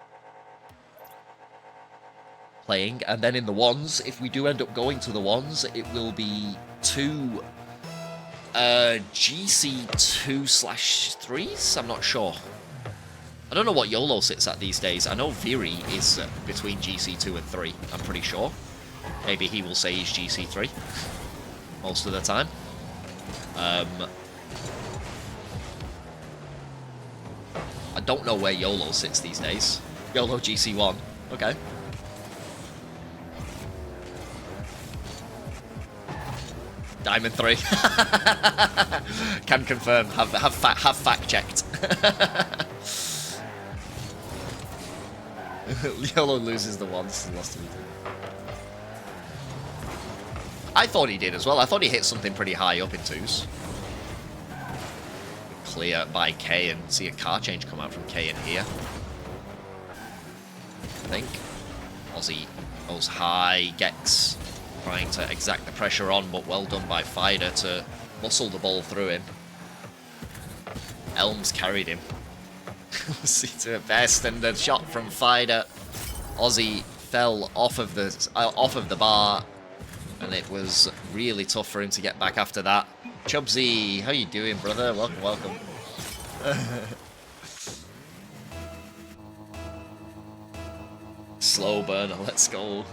playing. And then in the 1s, if we do end up going to the 1s, it will be 2 GC2/3s? I'm not sure. I don't know what YOLO sits at these days. I know Viri is between GC2 and 3, I'm pretty sure. Maybe he will say he's GC3 most of the time. I don't know where YOLO sits these days. YOLO GC1. Okay. Diamond 3. Can confirm. Have fact checked. YOLO loses the once. Lost to me. I thought he did as well. I thought he hit something pretty high up in 2s. Clear by Keyan. See a car change come out from Keyan here. I think. Aussie goes high. Gex trying to exact the pressure on, but well done by Fighter to muscle the ball through him. Elms carried him. See to the best, and the shot from Fighter. Aussie fell off of the bar, and it was really tough for him to get back after that. Chubsy, how you doing, brother? Welcome. Slow burner, let's go.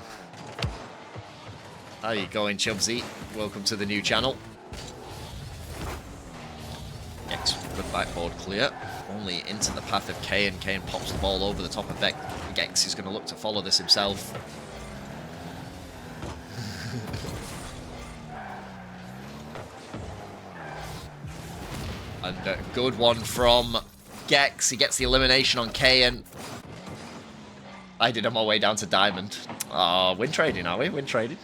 How you going, Chubsy? Welcome to the new channel. Gex, good backboard clear. Only into the path of Keyan. Keyan pops the ball over the top of Gex. He's going to look to follow this himself. And a good one from Gex. He gets the elimination on Keyan. I did on my way down to Diamond. Win trading, are we? Win trading.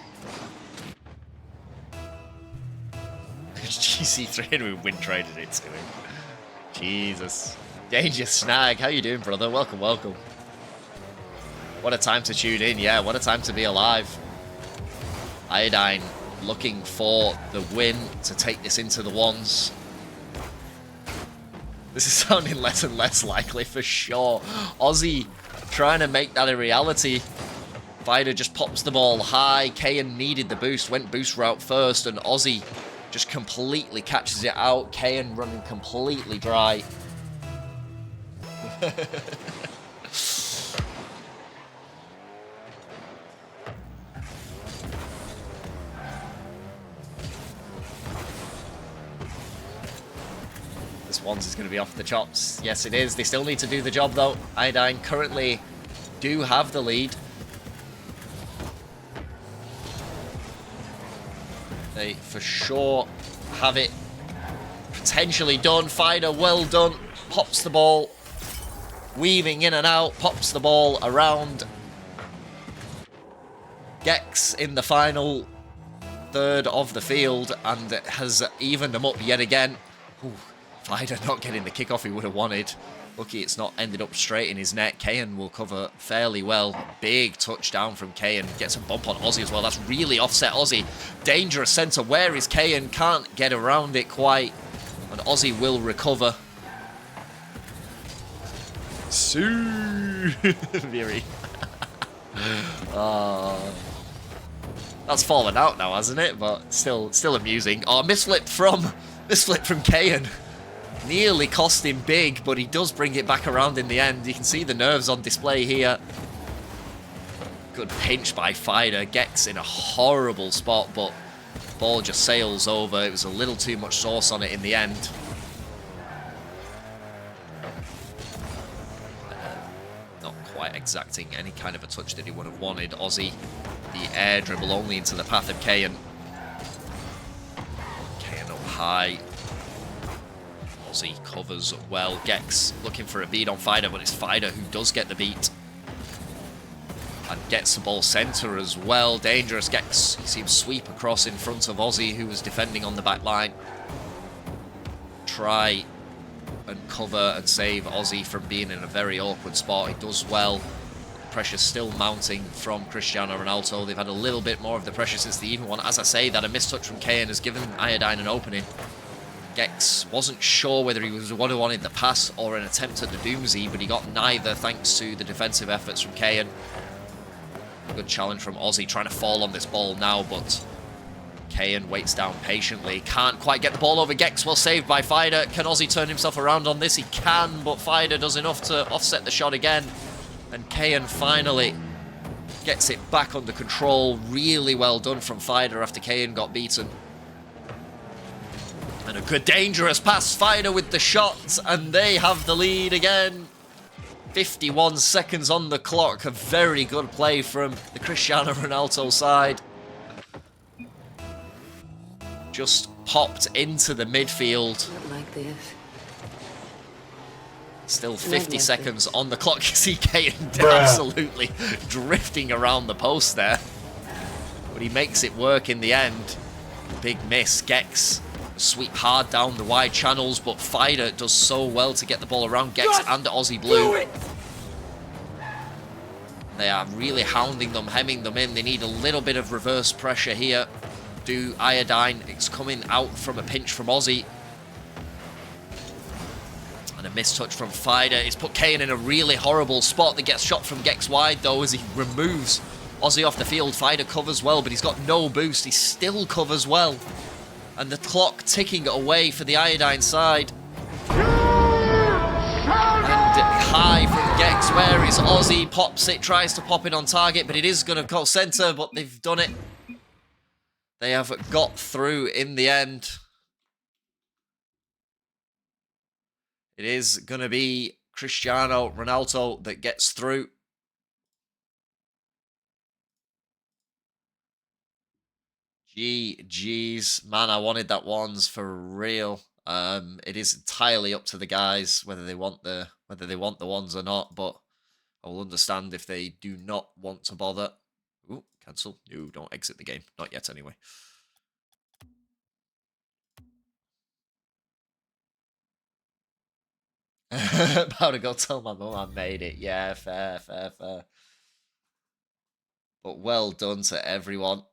GC3 and we win traded it to him. Jesus. Danger Snag, how you doing, brother? Welcome. What a time to tune in, yeah, what a time to be alive. IOD1NE looking for the win to take this into the 1s. This is sounding less and less likely for sure. Aussie trying to make that a reality. Fighter just pops the ball high. Keyan needed the boost, went boost route first, and Aussie just completely catches it out. Keyan running completely dry. ones is going to be off the chops. Yes, it is. They still need to do the job, though. IOD1NE currently do have the lead. They for sure have it potentially done. Fighter, well done. Pops the ball. Weaving in and out. Pops the ball around. Gex in the final third of the field and has evened them up yet again. Ooh, Fighter not getting the kickoff he would have wanted. Lucky it's not ended up straight in his net. Keyan will cover fairly well. Big touchdown from Keyan. Gets a bump on Aussie as well. That's really offset Aussie. Dangerous centre. Where is Keyan? Can't get around it quite. And Aussie will recover. Viri. That's fallen out now, hasn't it? But still amusing. Oh, misflip from Keyan. Nearly cost him big, but he does bring it back around in the end. You can see the nerves on display here. Good pinch by Fighter. Gex in a horrible spot, but ball just sails over. It was a little too much sauce on it in the end. Not quite exacting any kind of a touch that he would have wanted. Aussie, the air dribble only into the path of Keyan. Keyan up high. Aussie covers well. Gex looking for a beat on Fighter, but it's Fighter who does get the beat. And gets the ball centre as well. Dangerous. Gex seems sweep across in front of Aussie, who was defending on the back line. Try and cover and save Aussie from being in a very awkward spot. He does well. Pressure still mounting from Cristiano Renaulto. They've had a little bit more of the pressure since the even one. As I say, that a mistouch from Keyan has given IOD1NE an opening. Gex wasn't sure whether he was the one who wanted the pass or an attempt at the Doomsy, but he got neither thanks to the defensive efforts from Keyan. Good challenge from Aussie, trying to fall on this ball now, but Keyan waits down patiently. Can't quite get the ball over. Gex well saved by Fighter. Can Aussie turn himself around on this? He can, but Fighter does enough to offset the shot again. And Keyan finally gets it back under control. Really well done from Fighter after Keyan got beaten. And a good dangerous pass. Fighter with the shot, and they have the lead again. 51 seconds on the clock. A very good play from the Cristiano Renaulto side. Just popped into the midfield. Not like this. Still 50 seconds on the clock. You see Keyan absolutely drifting around the post there. But he makes it work in the end. Big miss. Gex sweep hard down the wide channels, but Fighter does so well to get the ball around Gex and AussieBlue. They are really hounding them, hemming them in. They need a little bit of reverse pressure here. Do IOD1NE. It's coming out from a pinch from Aussie. And a mistouch from Fighter. It's put Keyan in a really horrible spot. That gets shot from Gex wide, though, as he removes Aussie off the field. Fighter covers well, but he's got no boost. He still covers well. And the clock ticking away for the IOD1NE side. And high from Gex. Where is Aussie? Pops it, tries to pop it on target, but it is going to go centre, but they've done it. They have got through in the end. It is going to be Cristiano Renaulto that gets through. GG's. Man, I wanted that ones for real. It is entirely up to the guys whether they want the ones or not, but I will understand if they do not want to bother. Ooh, cancel. No, don't exit the game. Not yet anyway. About to go tell my mum I made it. Yeah, fair. But well done to everyone.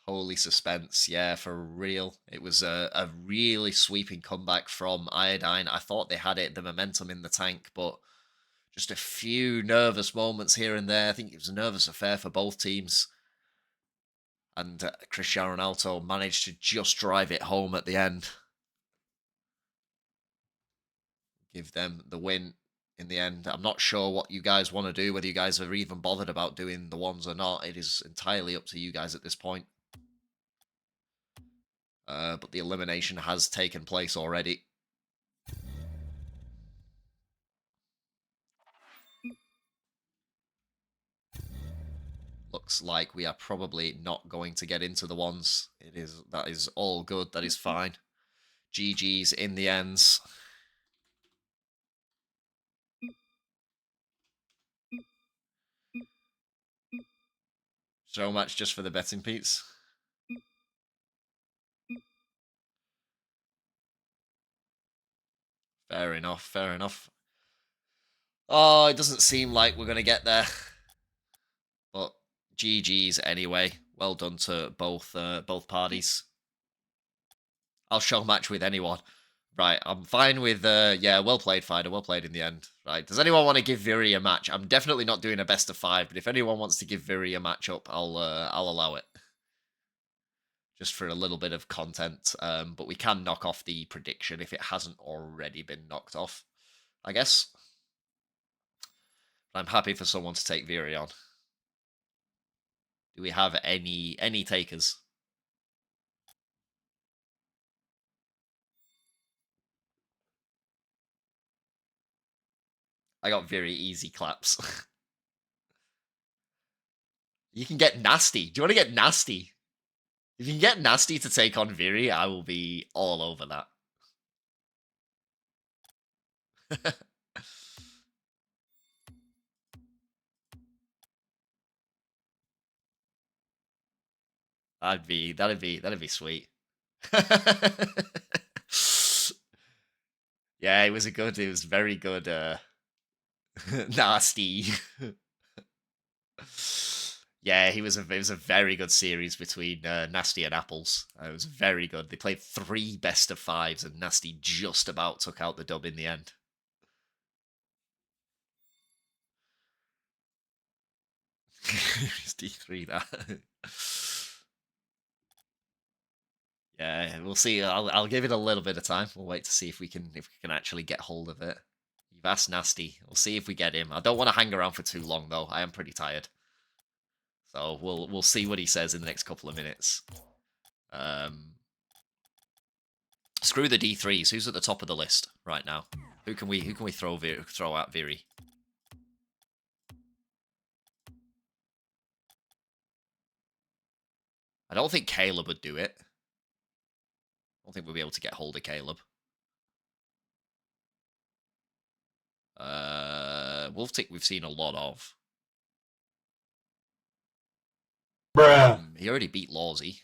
Holy suspense, yeah, for real. It was a really sweeping comeback from IOD1NE. I thought they had the momentum in the tank, but just a few nervous moments here and there. I think it was a nervous affair for both teams. And Cristiano Renaulto managed to just drive it home at the end. Give them the win in the end. I'm not sure what you guys want to do, whether you guys are even bothered about doing the ones or not. It is entirely up to you guys at this point. But the elimination has taken place already. looks like we are probably not going to get into the ones. That is all good. That is fine. GG's in the ends. Show match just for the betting Pete's. Fair enough, fair enough. Oh, it doesn't seem like we're going to get there. But GG's anyway. Well done to both parties. I'll show match with anyone. Right, I'm fine with, yeah, well played, Fighter. Well played in the end. Right, does anyone want to give Viri a match? I'm definitely not doing a best of 5, but if anyone wants to give Viri a match up, I'll allow it. Just for a little bit of content. But we can knock off the prediction if it hasn't already been knocked off, I guess. I'm happy for someone to take Viri on. Do we have any takers? I got very easy claps. You can get nasty. Do you want to get nasty? If you can get nasty to take on Viri, I will be all over that. that'd be sweet. Yeah, it was very good nasty. Yeah, it was a very good series between Nasty and Apples. It was very good. They played 3 best of 5s, and Nasty just about took out the dub in the end. It's D3 that. Yeah, we'll see. I'll give it a little bit of time. We'll wait to see if we can actually get hold of it. You've asked Nasty. We'll see if we get him. I don't want to hang around for too long though. I am pretty tired. So we'll see what he says in the next couple of minutes. Screw the D3s. Who's at the top of the list right now? Who can we throw at Viri? I don't think Caleb would do it. I don't think we'll be able to get hold of Caleb. Wolftick we've seen a lot of. Bruh. He already beat Lawsy.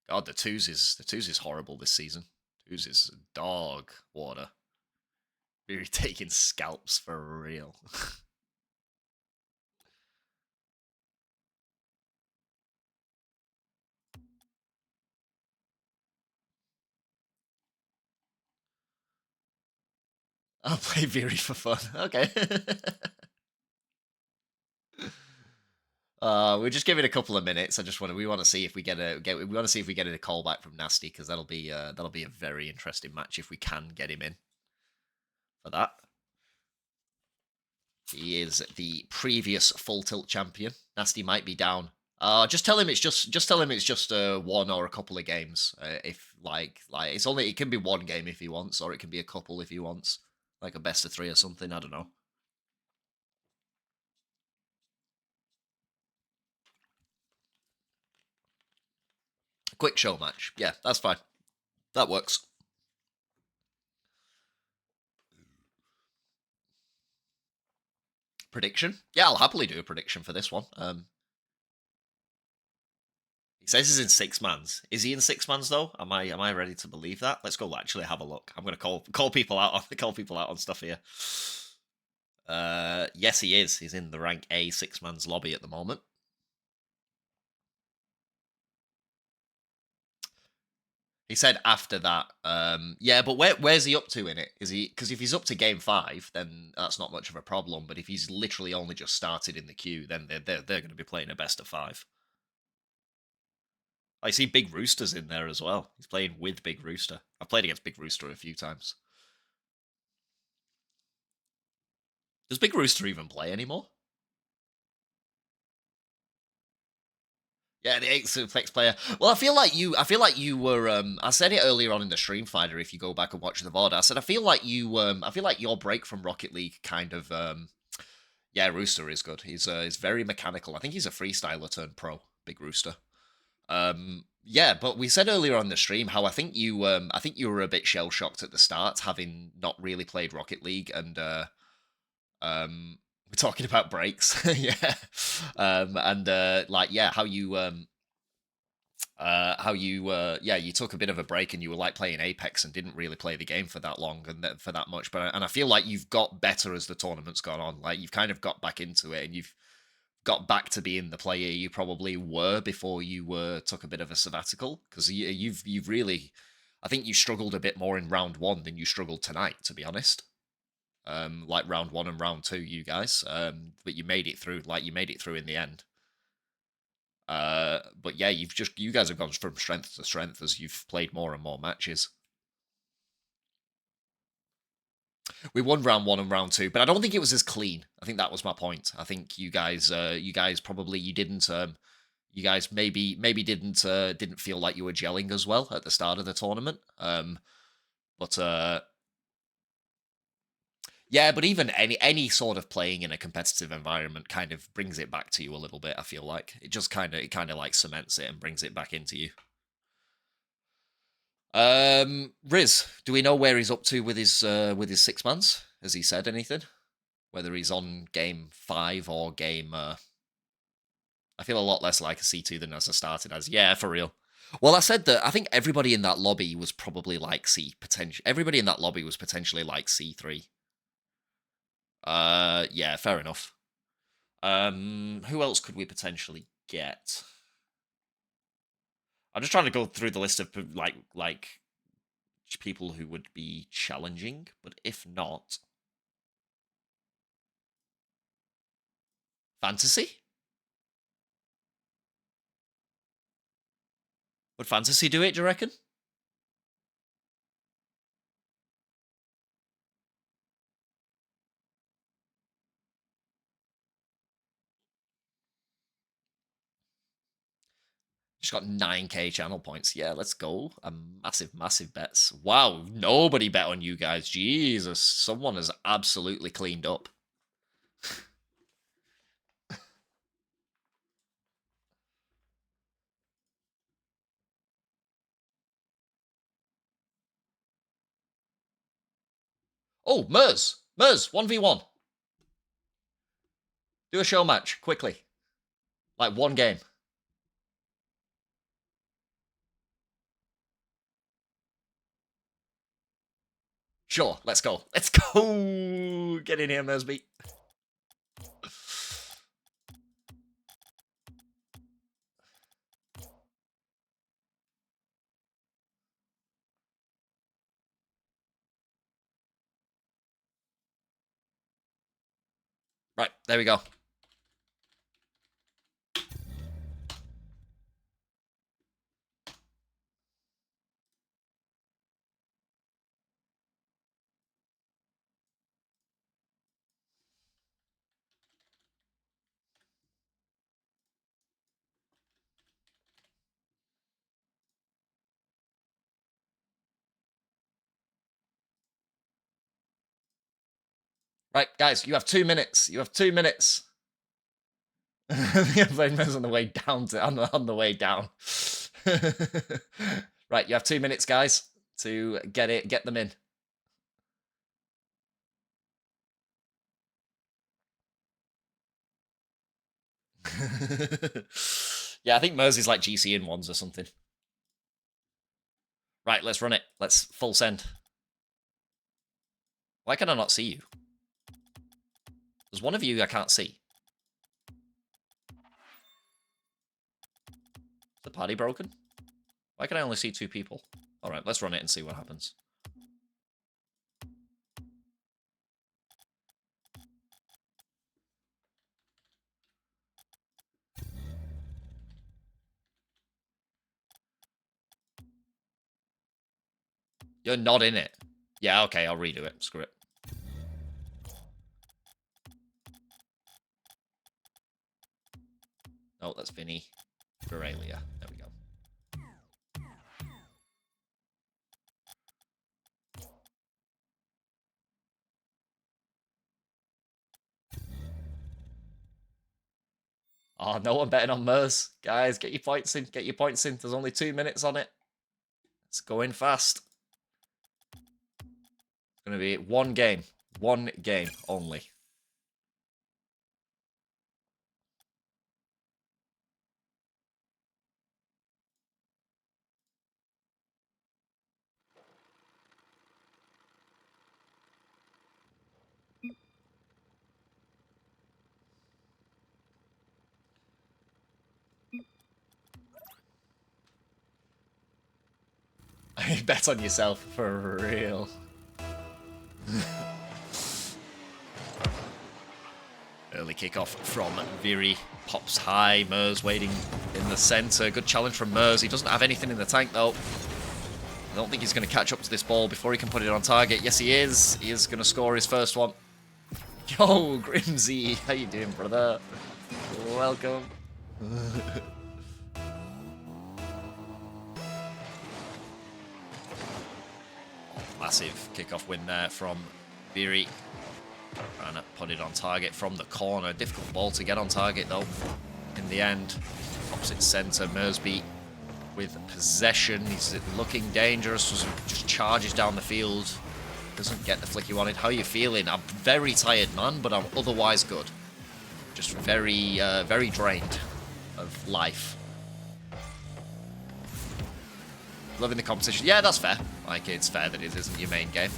God, the twos is horrible this season. Twos is dog water. We're taking scalps for real. I'll play Viri for fun. Okay. We'll just give it a couple of minutes. We want to see if we get a call back from Nasty, because that'll be a very interesting match if we can get him in for that. He is the previous full tilt champion. Nasty might be down. Just tell him it's just one or a couple of games. If it can be one game if he wants, or it can be a couple if he wants, like a best of 3 or something. I don't know. Quick show match. Yeah, that's fine. That works. Prediction? Yeah, I'll happily do a prediction for this one. He says he's in 6-mans. Is he in 6-mans though? Am I ready to believe that? Let's go actually have a look. I'm gonna call people out on stuff here. Yes, he is. He's in the rank A 6-mans lobby at the moment. He said after that, yeah, but where's he up to in it? Is he, because if he's up to game 5, then that's not much of a problem. But if he's literally only just started in the queue, then they're going to be playing a best of 5. I see Big Rooster's in there as well. He's playing with Big Rooster. I've played against Big Rooster a few times. Does Big Rooster even play anymore? Yeah, the 8 suplex player. Well, I feel like you were. I said it earlier on in the stream, Fighter. If you go back and watch the VOD, I said I feel like you. I feel like your break from Rocket League kind of. Yeah, Rooster is good. He's very mechanical. I think he's a freestyler turned pro. Big Rooster. Yeah, but we said earlier on the stream how I think you were a bit shell shocked at the start, having not really played Rocket League, and we're talking about breaks, yeah, and like yeah, yeah, you took a bit of a break and you were like playing Apex and didn't really play the game for that long and for that much, and I feel like you've got better as the tournament's gone on. Like you've kind of got back into it and you've got back to being the player you probably were before you took a bit of a sabbatical, because you've really, I think you struggled a bit more in round one than you struggled tonight, to be honest. Like round one and round two, you guys, but you made it through. Like you made it through in the end. But yeah, you guys have gone from strength to strength as you've played more and more matches. We won round one and round two, but I don't think it was as clean. I think that was my point. I think you guys probably you didn't. You guys maybe didn't feel like you were gelling as well at the start of the tournament. But yeah, but even any sort of playing in a competitive environment kind of brings it back to you a little bit. I feel like it just kind of like cements it and brings it back into you. Riz, do we know where he's up to with his 6 months? Has he said anything? Whether he's on game 5 or game. I feel a lot less like a C2 than as I started as. Yeah, for real. Well, I said that I think everybody in that lobby was probably like Everybody in that lobby was potentially like C3. Yeah, fair enough. Who else could we potentially get? I'm just trying to go through the list of like people who would be challenging, but if not, Fantasy? Would Fantasy do it, do you reckon? Just got 9k channel points. Yeah, let's go. A massive bets. Wow, nobody bet on you guys. Jesus, someone has absolutely cleaned up. Oh, Mers, 1v1. Do a show match, quickly. Like one game. Sure, let's go. Let's go. Get in here, Mersby. Right, there we go. Right, guys, you have 2 minutes. You have 2 minutes. Yeah, playing Mers on the way down on the way down. Right, you have 2 minutes, guys, to get them in. Yeah, I think Mers is like GC in ones or something. Right, let's run it. Let's full send. Why can I not see you? There's one of you I can't see. Is the party broken? Why can I only see 2 people? Alright, let's run it and see what happens. You're not in it. Yeah, okay, I'll redo it. Screw it. Oh, that's Vinny. Aurelia. There we go. Oh, no one betting on Mers. Guys, get your points in. Get your points in. There's only 2 minutes on it. It's going fast. It's going to be one game. One game only. Bet on yourself, for real. Early kickoff from Viri. Pops high. Mers waiting in the centre. Good challenge from Mers. He doesn't have anything in the tank, though. I don't think he's going to catch up to this ball before he can put it on target. Yes, he is. He is going to score his first one. Yo, Grimsy. How you doing, brother? Welcome. Massive kickoff win there from Viri. Trying to put it on target from the corner. Difficult ball to get on target, though. In the end, opposite centre, Mersby with possession. He's looking dangerous. Just charges down the field. Doesn't get the flick he wanted. How are you feeling? I'm very tired, man, but I'm otherwise good. Just very, very drained of life. Loving the competition. Yeah, that's fair. Like, it's fair that it isn't your main game.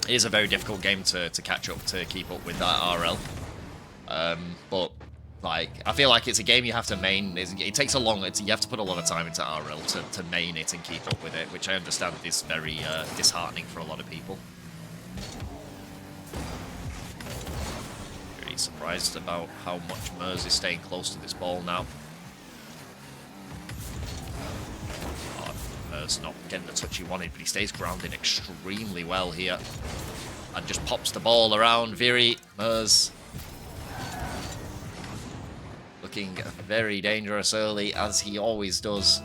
It is a very difficult game to catch up, to keep up with that RL. But, like, I feel like it's a game you have to main. It takes a long... you have to put a lot of time into RL to main it and keep up with it, which I understand is very disheartening for a lot of people. Very surprised about how much Mers is staying close to this ball now. Mers not getting the touch he wanted, but he stays grounded extremely well here. And just pops the ball around. Viri, Mers. Looking very dangerous early, as he always does.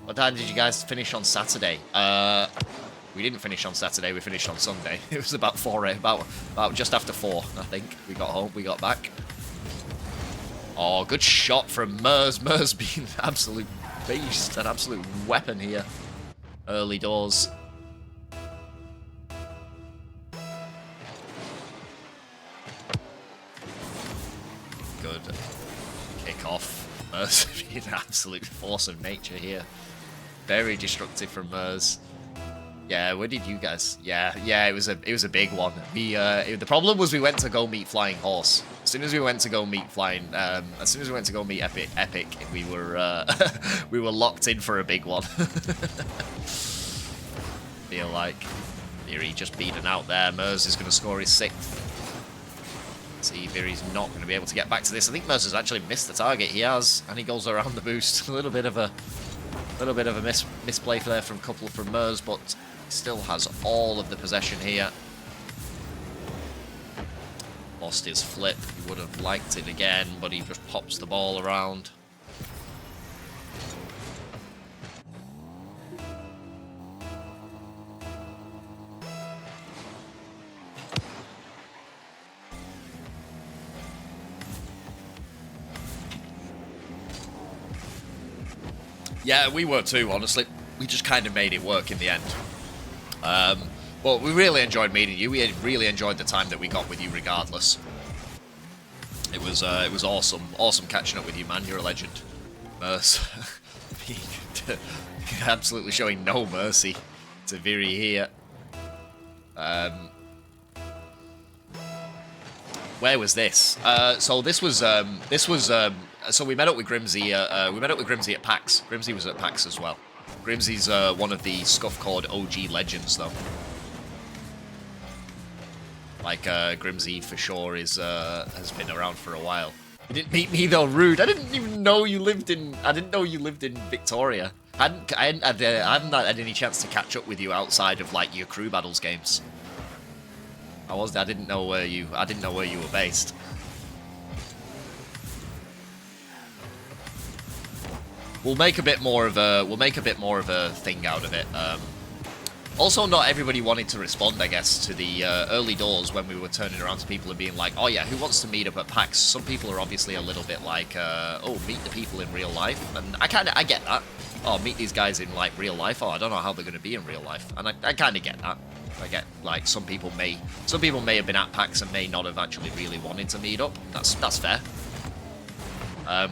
What time did you guys finish on Saturday? We didn't finish on Saturday, we finished on Sunday. It was about 4, about just after 4, I think. We got home, we got back. Oh, good shot from Mers. Mers being an absolute beast, an absolute weapon here. Early doors. Good kick off. Mers being an absolute force of nature here. Very destructive from Mers. Yeah, where did you guys? Yeah, it was a big one. We the problem was we went to go meet Flying Horse. As soon as we went to go meet Epic, we were we were locked in for a big one. Feel like Viri just beaten out there. Mers is going to score his 6th. See, Viri's not going to be able to get back to this. I think Mers has actually missed the target. He has, and he goes around the boost. A little bit of a misplay there from a couple from Mers, but he still has all of the possession here. Lost his flip. He would have liked it again, but he just pops the ball around. Yeah, we were too, honestly. We just kind of made it work in the end. But we really enjoyed meeting you. We really enjoyed the time that we got with you regardless. It was awesome. Awesome catching up with you, man. You're a legend. Mers. Absolutely showing no mercy to Viri here. Where was this? So this was so we met up with Grimsy. We met up with Grimsy at PAX. Grimsy was at PAX as well. Grimsy's one of the Scuffcord OG legends, though. Like Grimsy for sure has been around for a while. You didn't meet me though, rude. I didn't even know you lived in. I didn't know you lived in Victoria. I haven't had any chance to catch up with you outside of like your crew battles games. I didn't know where you were based. we'll make a bit more of a thing out of it. Also, not everybody wanted to respond, I guess, to the early doors when we were turning around to people and being like, oh yeah, who wants to meet up at PAX? Some people are obviously a little bit like, oh, meet the people in real life. And I get that. Oh, meet these guys in, like, real life. Oh, I don't know how they're going to be in real life. And I kind of get that. I get, like, some people may have been at PAX and may not have actually really wanted to meet up. That's fair.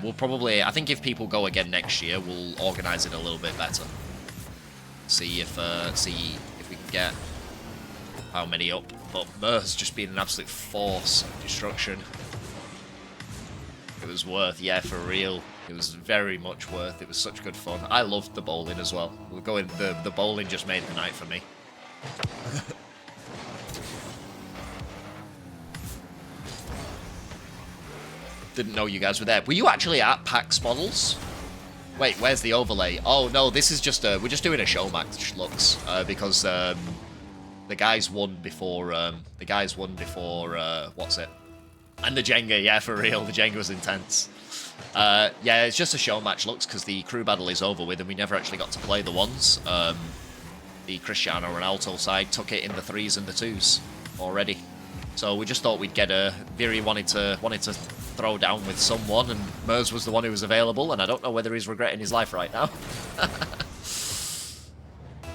We'll probably, I think if people go again next year, we'll organize it a little bit better. See if we can get how many up. But Mer's just been an absolute force of destruction. It was worth, yeah, for real. It was very much worth. It was such good fun. I loved the bowling as well. We're going. The bowling just made the night for me. Didn't know you guys were there. Were you actually at PAX Models? Wait, where's the overlay? Oh no, this is just we're just doing a show match, looks, because the guys won before what's it? And the Jenga, yeah, for real, the Jenga was intense. Yeah, it's just a show match, looks, because the crew battle is over with, and we never actually got to play the ones. The Cristiano Renaulto side took it in the 3s and the 2s already. So we just thought we'd get a... Viri wanted to throw down with someone, and Mers was the one who was available, and I don't know whether he's regretting his life right now.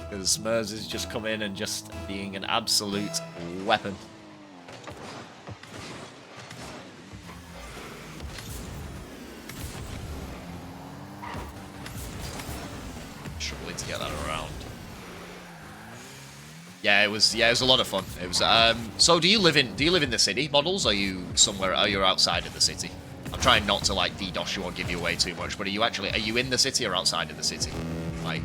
Because Mers has just come in and just being an absolute weapon. Struggling to get that around. Yeah, it was a lot of fun. It was so do you live in the city, Models? Are you somewhere, are you outside of the city? I'm trying not to like DDoS you or give you away too much, but are you in the city or outside of the city? Like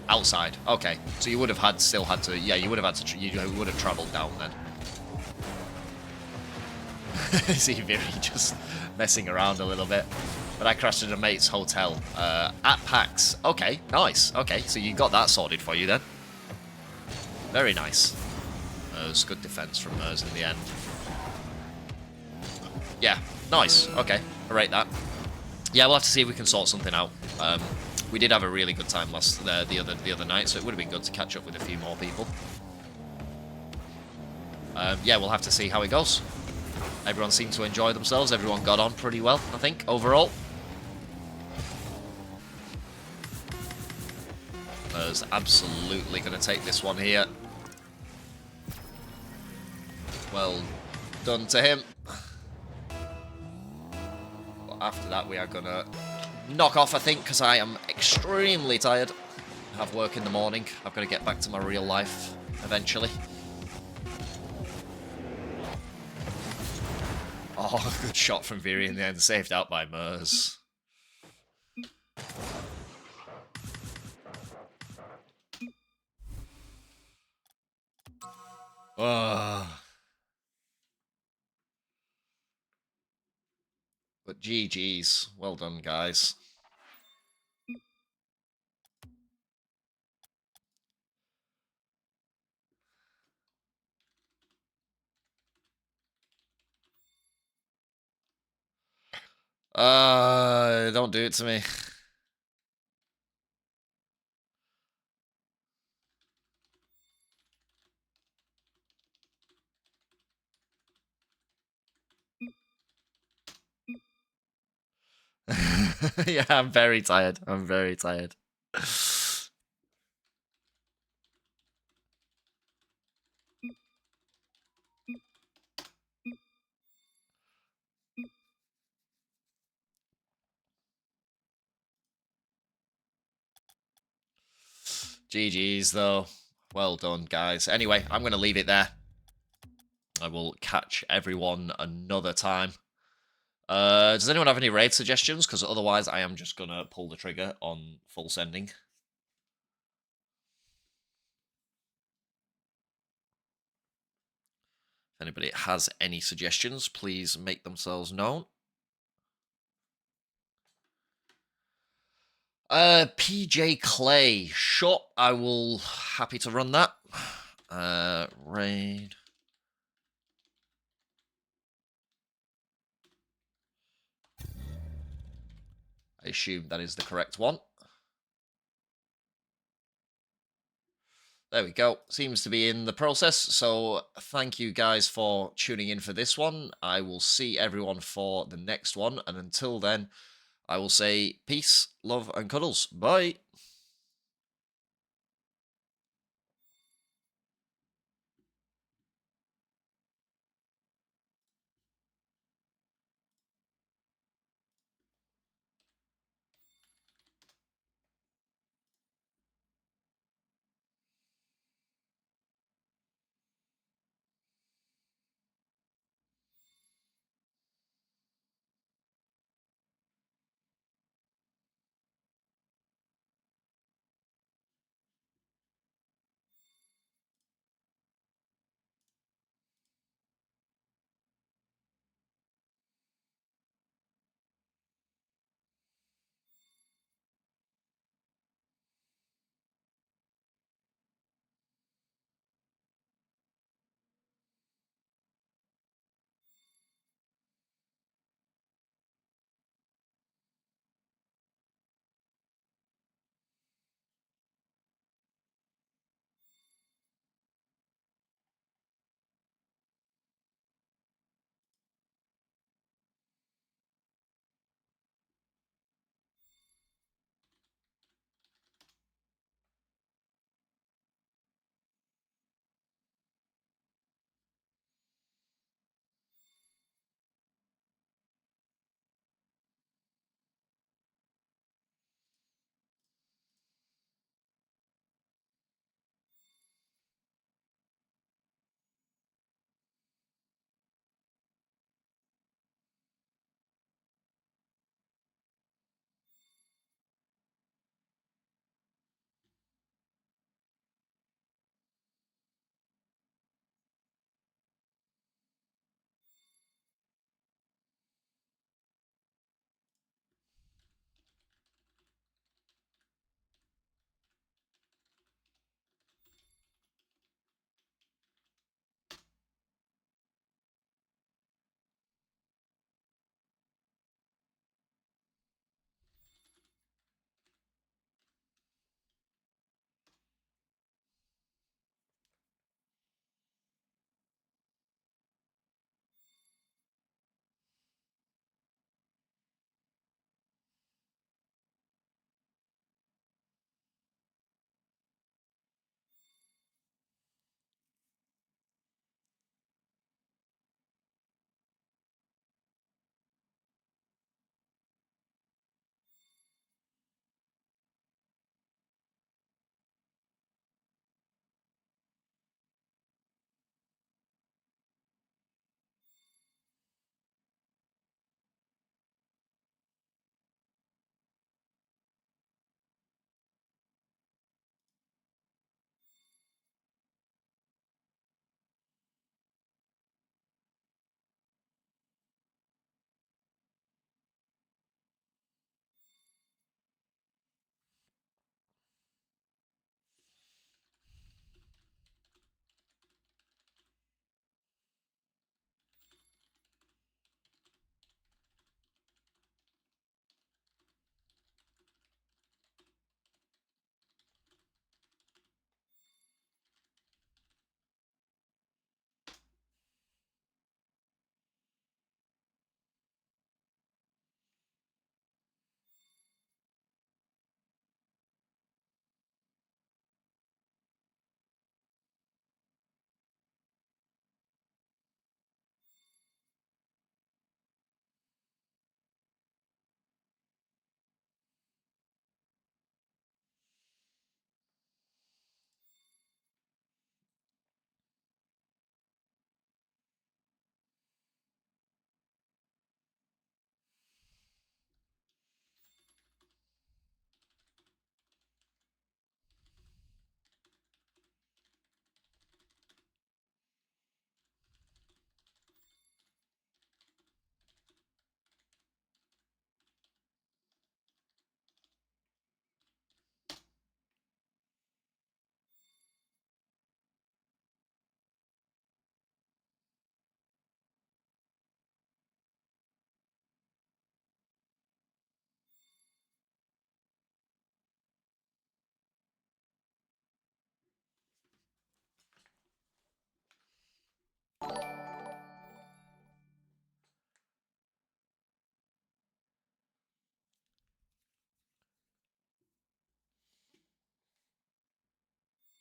outside. Okay. So you would have still had to you would have traveled down then. See Viri just messing around a little bit. But I crashed at a mate's hotel at PAX. Okay, nice. Okay, so you got that sorted for you then. Very nice. It was good defense from Mers in the end. Yeah, nice. Okay, I rate that. Yeah, we'll have to see if we can sort something out. We did have a really good time the other night, so it would have been good to catch up with a few more people. Yeah, we'll have to see how it goes. Everyone seemed to enjoy themselves. Everyone got on pretty well, I think, overall. Is absolutely going to take this one here. Well done to him. But after that, we are going to knock off, I think, because I am extremely tired. I have work in the morning. I've got to get back to my real life eventually. Oh, good shot from Viri in the end. Saved out by Mers. But GG's. Well done, guys. Don't do it to me. Yeah, I'm very tired. I'm very tired. GG's, though. Well done, guys. Anyway, I'm going to leave it there. I will catch everyone another time. Does anyone have any raid suggestions? Because otherwise, I am just going to pull the trigger on full sending. If anybody has any suggestions, please make themselves known. PJ Clay. Sure, I will happy to run that. Raid. I assume that is the correct one. There we go. Seems to be in the process. So thank you guys for tuning in for this one. I will see everyone for the next one. And until then, I will say peace, love, and cuddles. Bye.